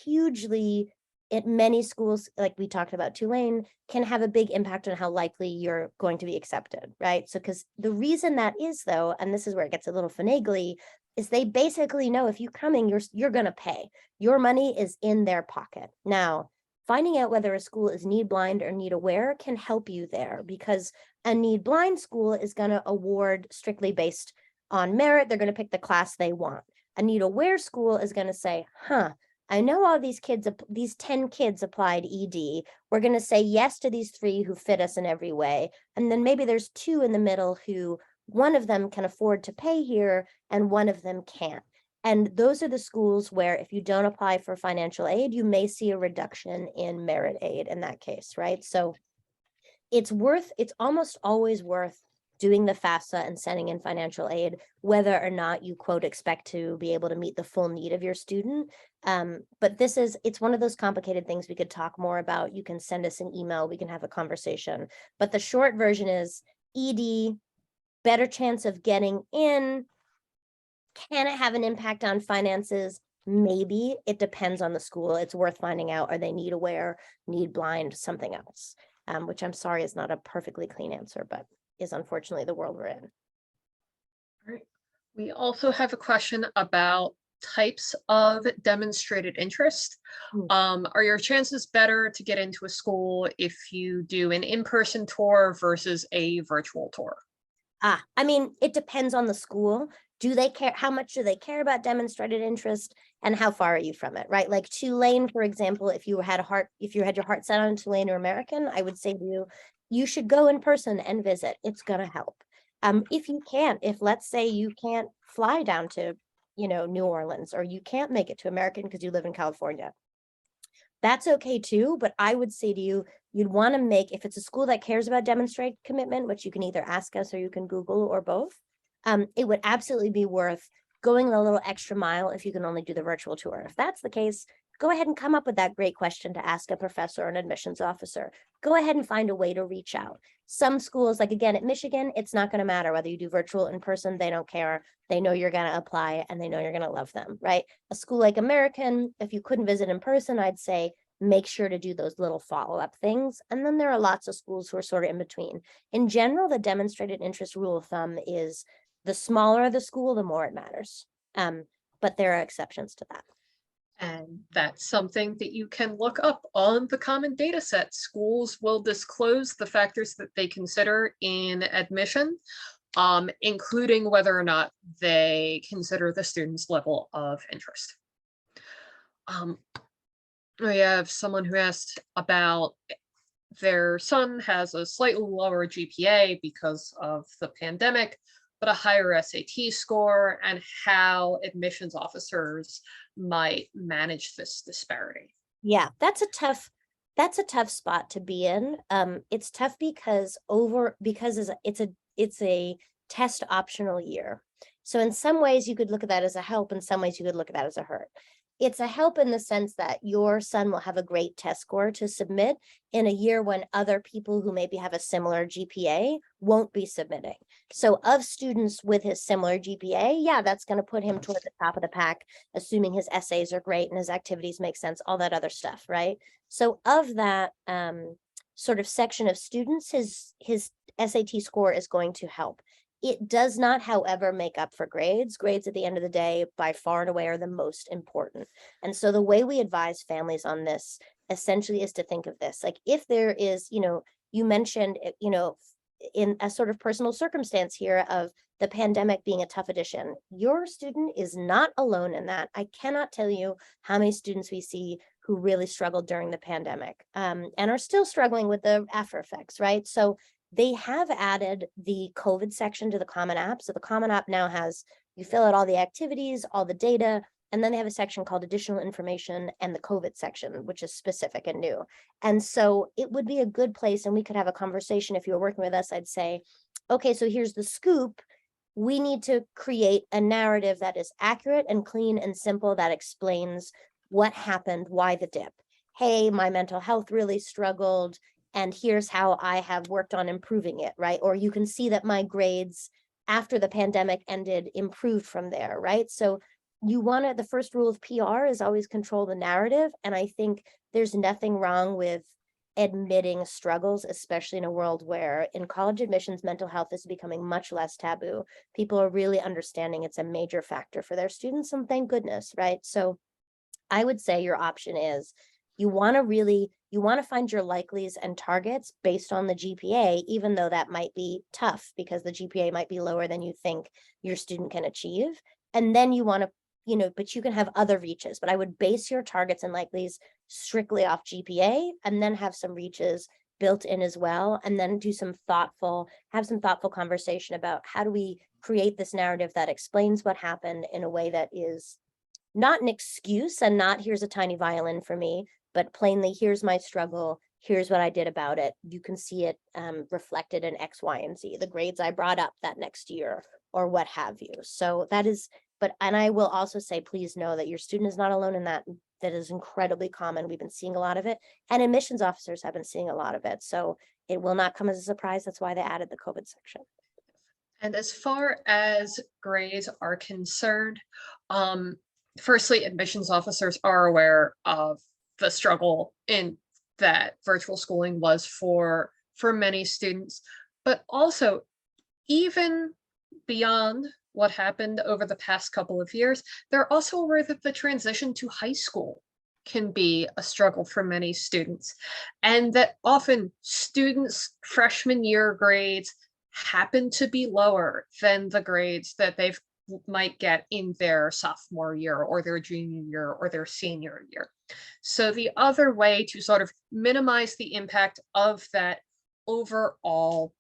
hugely at many schools, like we talked about Tulane, can have a big impact on how likely you're going to be accepted, right? So because the reason that is though, and this is where it gets a little finagly, is they basically know if you're coming, you're going to pay. Your money is in their pocket. Now, finding out whether a school is need blind or need aware can help you there, because a need blind school is going to award strictly based on merit. They're going to pick the class they want. A need aware school is going to say, I know all these 10 kids applied ED. We're going to say yes to these 3 who fit us in every way. And then maybe there's 2 in the middle who one of them can afford to pay here and one of them can't. And those are the schools where if you don't apply for financial aid, you may see a reduction in merit aid in that case, right? So it's almost always worth doing the FAFSA and sending in financial aid, whether or not you quote expect to be able to meet the full need of your student. But it's one of those complicated things we could talk more about. You can send us an email, we can have a conversation. But the short version is ED, better chance of getting in. Can it have an impact on finances? Maybe. It depends on the school. It's worth finding out. Are they need aware, need blind, something else? Which I'm sorry is not a perfectly clean answer, but is unfortunately the world we're in. All right. We also have a question about types of demonstrated interest. Are your chances better to get into a school if you do an in-person tour versus a virtual tour? I mean, it depends on the school. Do they care? How much do they care about demonstrated interest, and how far are you from it, right? Like Tulane, for example, if you had your heart set on Tulane or American, I would say to you, you should go in person and visit. It's gonna help. If you can't, if let's say you can't fly down to, New Orleans, or you can't make it to American because you live in California, that's okay too. But I would say to you, you'd want to make, if it's a school that cares about demonstrate commitment, which you can either ask us or you can Google or both, it would absolutely be worth going a little extra mile if you can only do the virtual tour. If that's the case, go ahead and come up with that great question to ask a professor or an admissions officer. Go ahead and find a way to reach out. Some schools, like again, at Michigan, it's not going to matter whether you do virtual in person. They don't care. They know you're going to apply and they know you're going to love them, right? A school like American, if you couldn't visit in person, I'd say make sure to do those little follow-up things. And then there are lots of schools who are sort of in between. In general, the demonstrated interest rule of thumb is the smaller the school, the more it matters. But there are exceptions to that. And that's something that you can look up on the common data set. Schools will disclose the factors that they consider in admission, including whether or not they consider the student's level of interest. We have someone who asked about their son has a slightly lower GPA because of the pandemic, but a higher SAT score, and how admissions officers might manage this disparity. Yeah, that's a tough spot to be in. It's tough because it's a test optional year. So in some ways you could look at that as a help, in some ways you could look at that as a hurt. It's a help in the sense that your son will have a great test score to submit in a year when other people who maybe have a similar GPA won't be submitting. So of students with his similar GPA, yeah, that's going to put him toward the top of the pack, assuming his essays are great and his activities make sense, all that other stuff, right? So of that sort of section of students, his SAT score is going to help. It does not, however, make up for grades. Grades at the end of the day, by far and away, are the most important. And so the way we advise families on this essentially is to think of this. Like if there is, you mentioned, in a sort of personal circumstance here of the pandemic being a tough addition, your student is not alone in that. I cannot tell you how many students we see who really struggled during the pandemic and are still struggling with the after effects, right? So they have added the COVID section to the Common App. So the Common App now has, you fill out all the activities, all the data, And then they have a section called additional information and the COVID section, which is specific and new. And so it would be a good place, and we could have a conversation. If you were working with us, I'd say, okay, so here's the scoop. We need to create a narrative that is accurate and clean and simple, that explains what happened, why the dip. Hey, my mental health really struggled, and here's how I have worked on improving it, right? Or you can see that my grades after the pandemic ended improved from there, right? So you want to, the first rule of PR is always control the narrative. And I think there's nothing wrong with admitting struggles, especially in a world where in college admissions, mental health is becoming much less taboo. People are really understanding it's a major factor for their students, and thank goodness, right? So I would say your option is you want to find your likelies and targets based on the GPA, even though that might be tough because the GPA might be lower than you think your student can achieve. And then you want to, but you can have other reaches, but I would base your targets and likelies strictly off GPA, and then have some reaches built in as well. And then have some thoughtful conversation about how do we create this narrative that explains what happened in a way that is not an excuse and not here's a tiny violin for me, but plainly here's my struggle, here's what I did about it. You can see it reflected in X, Y, and Z, the grades I brought up that next year or what have you. So that is, and I will also say, please know that your student is not alone in that. That is incredibly common. We've been seeing a lot of it, and admissions officers have been seeing a lot of it. So it will not come as a surprise. That's why they added the COVID section. And as far as grades are concerned, firstly, admissions officers are aware of the struggle in that virtual schooling was for many students, but also even beyond what happened over the past couple of years, they're also aware that the transition to high school can be a struggle for many students, and that often students' freshman year grades happen to be lower than the grades that they might get in their sophomore year or their junior year or their senior year. So the other way to sort of minimize the impact of that overall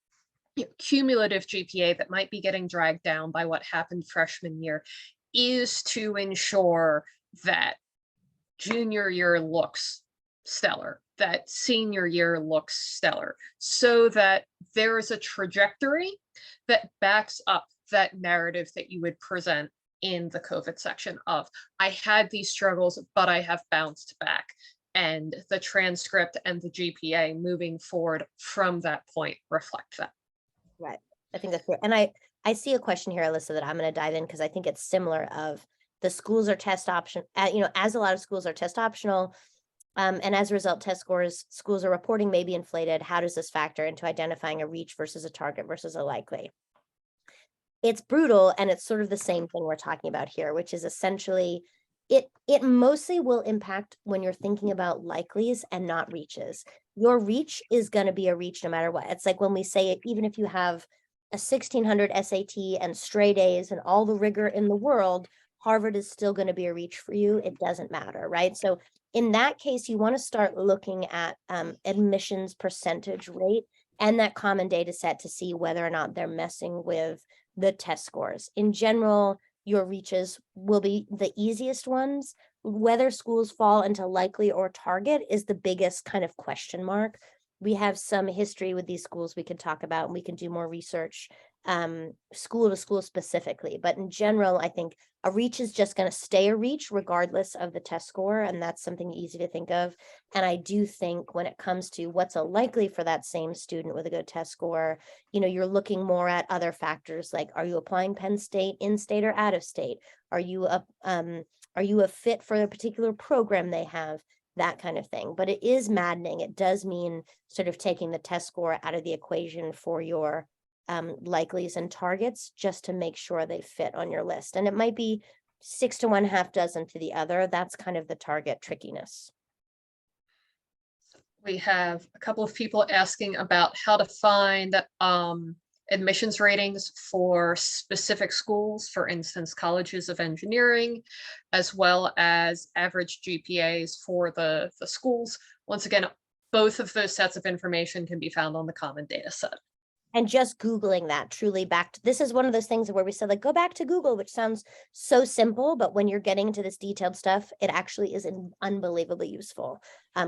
cumulative GPA that might be getting dragged down by what happened freshman year is to ensure that junior year looks stellar, that senior year looks stellar, so that there is a trajectory that backs up that narrative that you would present in the COVID section of, I had these struggles, but I have bounced back. And the transcript and the GPA moving forward from that point reflect that. Right. I think that's fair. And I see a question here, Alyssa, that I'm going to dive in because I think it's similar of the schools are test option, as a lot of schools are test optional. And as a result, test scores schools are reporting may be inflated. How does this factor into identifying a reach versus a target versus a likely? It's brutal, and it's sort of the same thing we're talking about here, which is essentially it mostly will impact when you're thinking about likelies and not reaches. Your reach is going to be a reach no matter what. It's like when we say it, even if you have a 1600 SAT and straight A's and all the rigor in the world, Harvard is still going to be a reach for you. It doesn't matter, right? So in that case, you want to start looking at admissions percentage rate and that common data set to see whether or not they're messing with the test scores. In general, your reaches will be the easiest ones. Whether schools fall into likely or target is the biggest kind of question mark. We have some history with these schools we can talk about, and we can do more research school to school specifically. But in general, I think a reach is just going to stay a reach regardless of the test score. And that's something easy to think of. And I do think when it comes to what's a likely for that same student with a good test score, you're looking more at other factors like, are you applying Penn State in state or out of state? Are you a fit for a particular program they have? That kind of thing. But it is maddening. It does mean sort of taking the test score out of the equation for your likelies and targets just to make sure they fit on your list. And it might be 6 to 1/2 dozen to the other. That's kind of the target trickiness. We have a couple of people asking about how to find admissions ratings for specific schools, for instance, colleges of engineering, as well as average GPAs for the schools. Once again, both of those sets of information can be found on the common data set. And just Googling that truly back to, this is one of those things where we said, like, go back to Google, which sounds so simple, but when you're getting into this detailed stuff, it actually is unbelievably useful.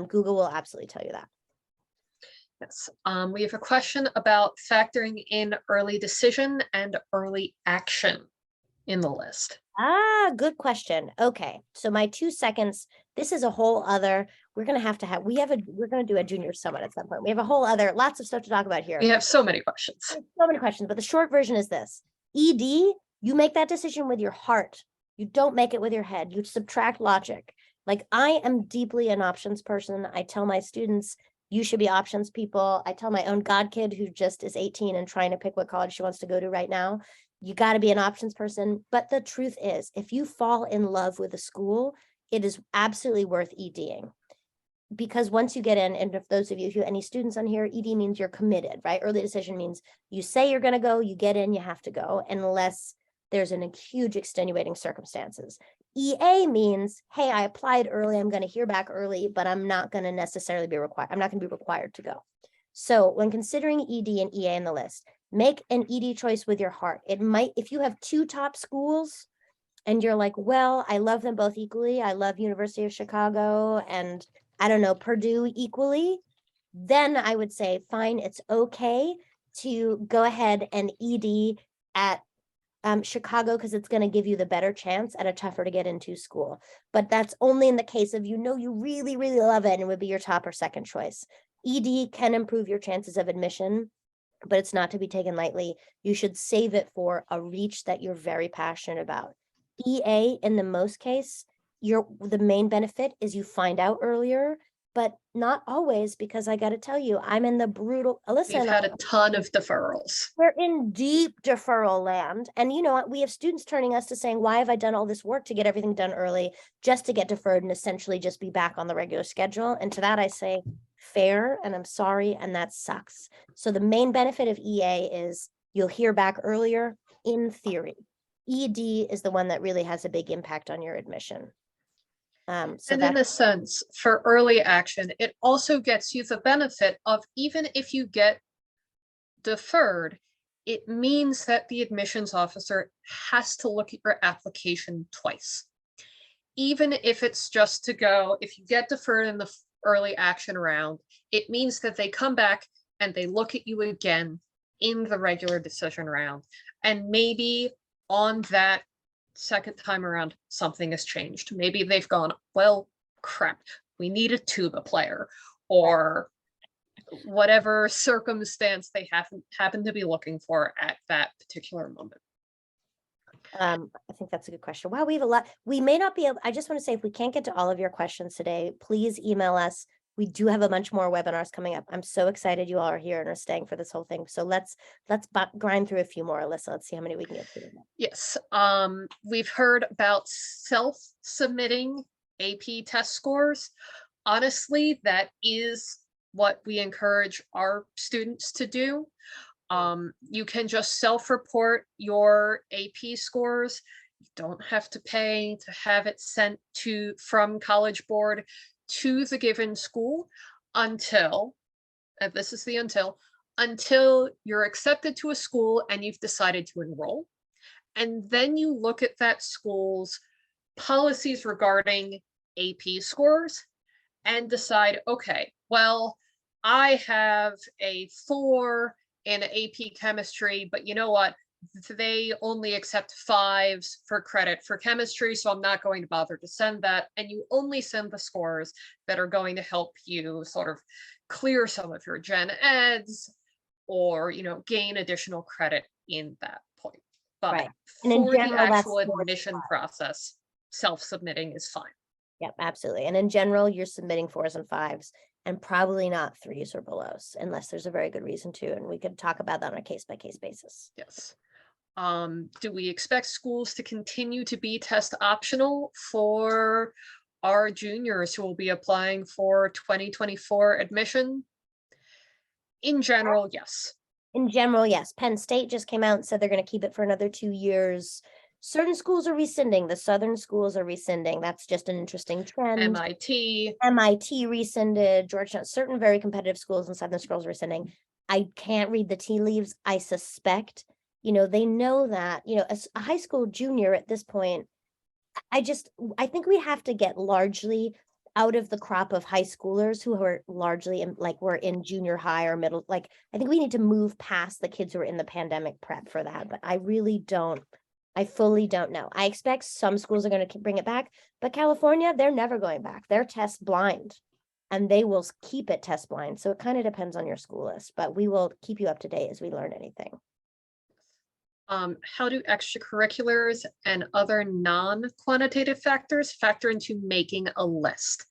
Google will absolutely tell you that. Yes. We have a question about factoring in early decision and early action in the list. Good question. Okay. So my 2 seconds, this is a whole other, we're going to have, we're going to do a junior summit at some point. We have a whole other, lots of stuff to talk about here. We have so many questions. So many questions, but the short version is this. ED, you make that decision with your heart. You don't make it with your head. You subtract logic. Like, I am deeply an options person. I tell my students, you should be options people. I tell my own god kid who just is 18 and trying to pick what college she wants to go to right now, you got to be an options person. But the truth is, if you fall in love with a school, it is absolutely worth EDing. Because once you get in, and if those of you who any students on here, ED means you're committed, right? Early decision means you say you're going to go, you get in, you have to go, unless there's a huge extenuating circumstances. EA means, hey, I applied early, I'm going to hear back early, but I'm not going to necessarily be required. I'm not going to be required to go. So when considering ED and EA in the list, make an ED choice with your heart. It might, if you have 2 top schools and you're like, well, I love them both equally. I love University of Chicago and I don't know, Purdue equally, then I would say, fine, it's okay to go ahead and ED at Chicago, because it's going to give you the better chance at a tougher to get into school. But that's only in the case of, you know, you really, really love it and it would be your top or second choice. ED can improve your chances of admission, but it's not to be taken lightly. You should save it for a reach that you're very passionate about. EA, in the most case, the main benefit is you find out earlier, but not always, because I got to tell you, I'm in the brutal, Alyssa, We've had a ton of deferrals. we're in deep deferral land. And you know what? We have students turning us to saying, why have I done all this work to get everything done early just to get deferred and essentially just be back on the regular schedule? And to that, I say, fair, and I'm sorry, and that sucks. So the main benefit of EA is you'll hear back earlier in theory. ED is the one that really has a big impact on your admission. And in a sense, for early action, it also gets you the benefit of, even if you get deferred, it means that the admissions officer has to look at your application twice. Even if it's just to go, if you get deferred in the early action round, it means that they come back and they look at you again in the regular decision round. And maybe on that second time around, something has changed. Maybe they've gone, well, crap, we need a tuba player, or whatever circumstance they happen to be looking for at that particular moment. I think that's a good question. Wow, we have a lot. We may not be able, I just want to say, if we can't get to all of your questions today, please email us. We do have a bunch more webinars coming up. I'm so excited you all are here and are staying for this whole thing. So let's grind through a few more, Alyssa. Let's see how many we can get through. Yes. We've heard about self-submitting AP test scores. Honestly, that is what we encourage our students to do. You can just self-report your AP scores. You don't have to pay to have it sent from College Board to the given school until, and this is the until you're accepted to a school and you've decided to enroll. And then you look at that school's policies regarding AP scores and decide, okay, well, I have a 4 in AP chemistry, but you know what? They only accept 5s for credit for chemistry, so I'm not going to bother to send that. And you only send the scores that are going to help you sort of clear some of your gen eds, or, you know, gain additional credit in that point. But right. And in for general, the actual admission process, self-submitting is fine. Yep, absolutely. And in general, you're submitting 4s and 5s and probably not 3s or belows, unless there's a very good reason to. And we could talk about that on a case-by-case basis. Yes. Do we expect schools to continue to be test optional for our juniors who will be applying for 2024 admission? In general, yes. In general, yes. Penn State just came out and said they're going to keep it for another 2 years. Certain schools are rescinding. The Southern schools are rescinding. That's just an interesting trend. MIT rescinded. Georgetown, certain very competitive schools and Southern schools are rescinding. I can't read the tea leaves. I suspect, they know that, as a high school junior at this point, I think we have to get largely out of the crop of high schoolers who are largely we're in junior high or middle. Like, I think we need to move past the kids who are in the pandemic prep for that. But I fully don't know. I expect some schools are going to bring it back, but California, they're never going back. They're test blind and they will keep it test blind. So it kind of depends on your school list, but we will keep you up to date as we learn anything. How do extracurriculars and other non-quantitative factors factor into making a list?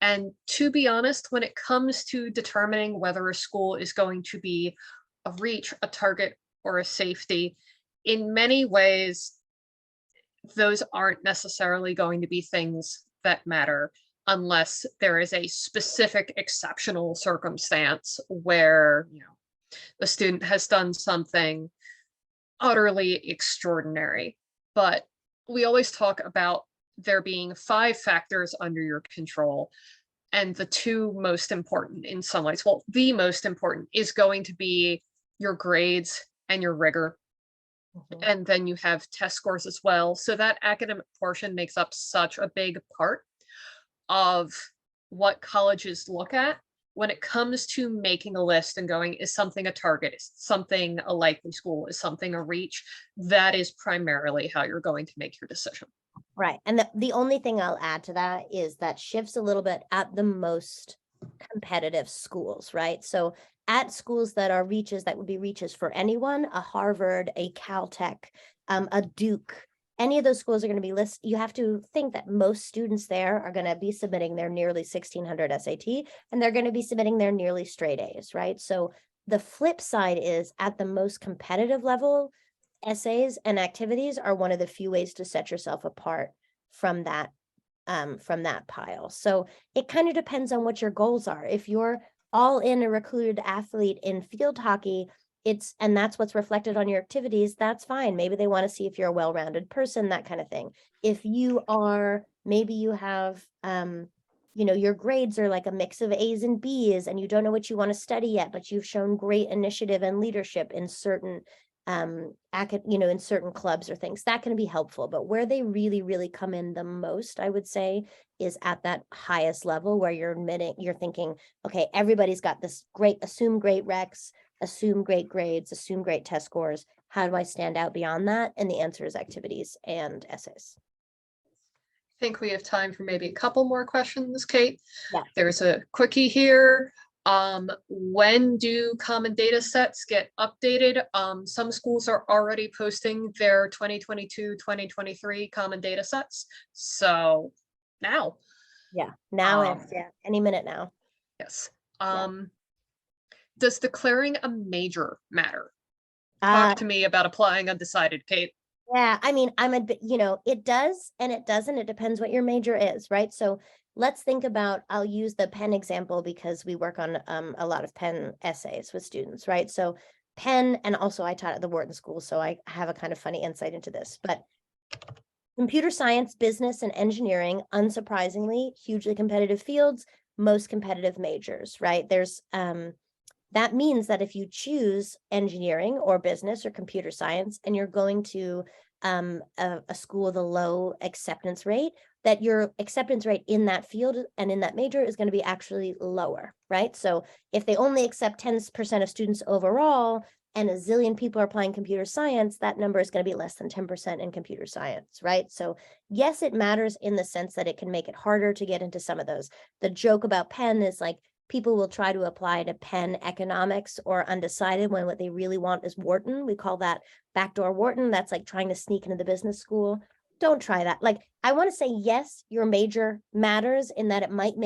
And to be honest, when it comes to determining whether a school is going to be a reach, a target, or a safety, in many ways, those aren't necessarily going to be things that matter unless there is a specific exceptional circumstance where, the student has done something utterly extraordinary. But we always talk about there being 5 factors under your control. And the 2 most important in some ways, well, the most important is going to be your grades and your rigor. And then you have test scores as well. So that academic portion makes up such a big part of what colleges look at when it comes to making a list and going, is something a target, is something a likely school, is something a reach? That is primarily how you're going to make your decision. Right. And the only thing I'll add to that is that shifts a little bit at the most competitive schools, right? So at schools that are reaches, that would be reaches for anyone, a Harvard, a Caltech, a Duke, any of those schools are going to be listed. You have to think that most students there are going to be submitting their nearly 1600 SAT, and they're going to be submitting their nearly straight A's, right? So the flip side is at the most competitive level, essays and activities are one of the few ways to set yourself apart from that pile. So it kind of depends on what your goals are. If you're all in a recruited athlete in field hockey, and that's what's reflected on your activities, that's fine. Maybe they want to see if you're a well-rounded person, that kind of thing. If you are, maybe you have, your grades are like a mix of A's and B's, and you don't know what you want to study yet, but you've shown great initiative and leadership in certain in certain clubs or things, that can be helpful. But where they really, really come in the most, I would say, is at that highest level where you're thinking, okay, everybody's got this assume great recs, assume great grades, assume great test scores. How do I stand out beyond that? And the answer is activities and essays. I think we have time for maybe a couple more questions, Cate. Yeah. There's a quickie here. When do common data sets get updated? Some schools are already posting their 2022-2023 common data sets. So now. Yeah, now any minute now. Yes. Does declaring a major matter? Talk to me about applying undecided, Cate. Yeah, I mean, it does and it doesn't. It depends what your major is, right? So let's think about, I'll use the Penn example because we work on a lot of Penn essays with students, right? So Penn, and also I taught at the Wharton School, so I have a kind of funny insight into this, but computer science, business, and engineering, unsurprisingly, hugely competitive fields, most competitive majors, right? There's that means that if you choose engineering or business or computer science and you're going to a school with a low acceptance rate, that your acceptance rate in that field and in that major is going to be actually lower, right? So if they only accept 10% of students overall and a zillion people are applying computer science, that number is going to be less than 10% in computer science, right? So yes, it matters in the sense that it can make it harder to get into some of those. The joke about Penn is like, people will try to apply to Penn economics or undecided when what they really want is Wharton. We call that backdoor Wharton. That's like trying to sneak into the business school. Don't try that. Like, I want to say, yes, your major matters in that it might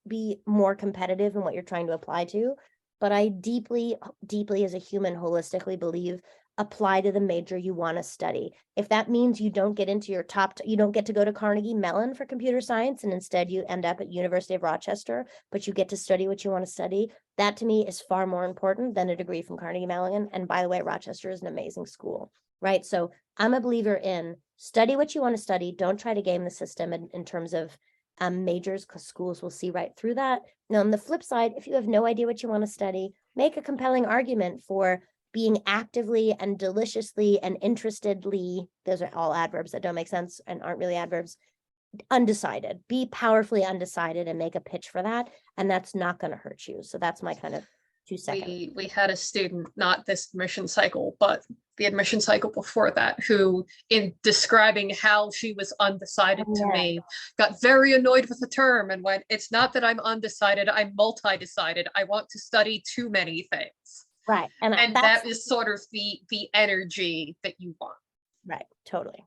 be more competitive in what you're trying to apply to. But I deeply, deeply as a human holistically believe apply to the major you want to study. If that means you don't get into your you don't get to go to Carnegie Mellon for computer science, and instead you end up at University of Rochester, but you get to study what you want to study, that to me is far more important than a degree from Carnegie Mellon. And by the way, Rochester is an amazing school, right? So I'm a believer in study what you want to study. Don't try to game the system in terms of majors, because schools will see right through that. Now, on the flip side, if you have no idea what you want to study, make a compelling argument for being actively and deliciously and interestedly, those are all adverbs that don't make sense and aren't really adverbs, undecided. Be powerfully undecided and make a pitch for that. And that's not going to hurt you. So that's my kind of 2 seconds. We had a student, not this admission cycle, but the admission cycle before that, who, in describing how she was undecided to me, got very annoyed with the term and went, "It's not that I'm undecided, I'm multi-decided. I want to study too many things." Right. And that is sort of the energy that you want. Right. Totally.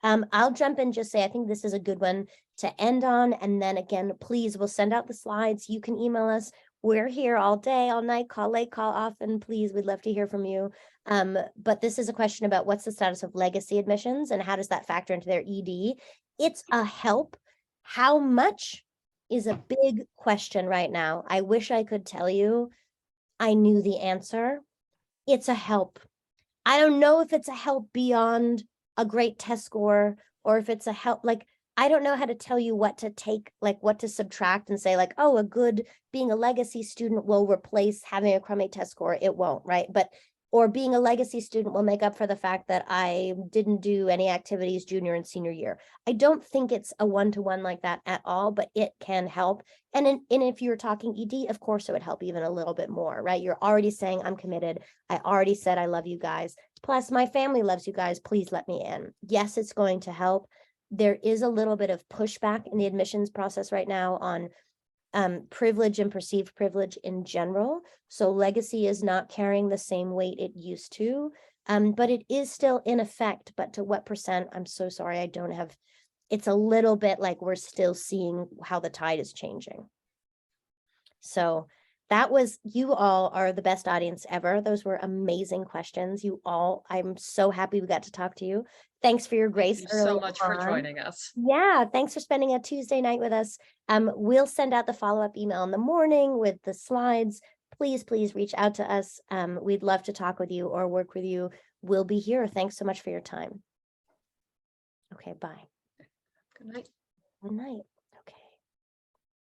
I'll jump in, just say, I think this is a good one to end on. And then again, please, we'll send out the slides. You can email us. We're here all day, all night, call late, call often, please. We'd love to hear from you. But this is a question about what's the status of legacy admissions and how does that factor into their ED? It's a help. How much is a big question right now. I wish I could tell you I knew the answer. It's a help. I don't know if it's a help beyond a great test score, or if it's a help, like, I don't know how to tell you what to take, like what to subtract and say like, oh, being a legacy student will replace having a crummy test score. It won't, right? Or being a legacy student will make up for the fact that I didn't do any activities junior and senior year. I don't think it's a one-to-one like that at all, but it can help. And if you're talking ED, of course, it would help even a little bit more, right? You're already saying I'm committed. I already said I love you guys. Plus my family loves you guys. Please let me in. Yes, it's going to help. There is a little bit of pushback in the admissions process right now on privilege and perceived privilege in general. So legacy is not carrying the same weight it used to, but it is still in effect. But to what percent? I'm so sorry, I don't have, it's a little bit like we're still seeing how the tide is changing. So that was, you all are the best audience ever. Those were amazing questions. You all, I'm so happy we got to talk to you. Thanks for your grace. Thank you so much for joining us. Yeah, thanks for spending a Tuesday night with us. We'll send out the follow-up email in the morning with the slides. Please reach out to us. We'd love to talk with you or work with you. We'll be here. Thanks so much for your time. Okay, bye. Good night. Good night.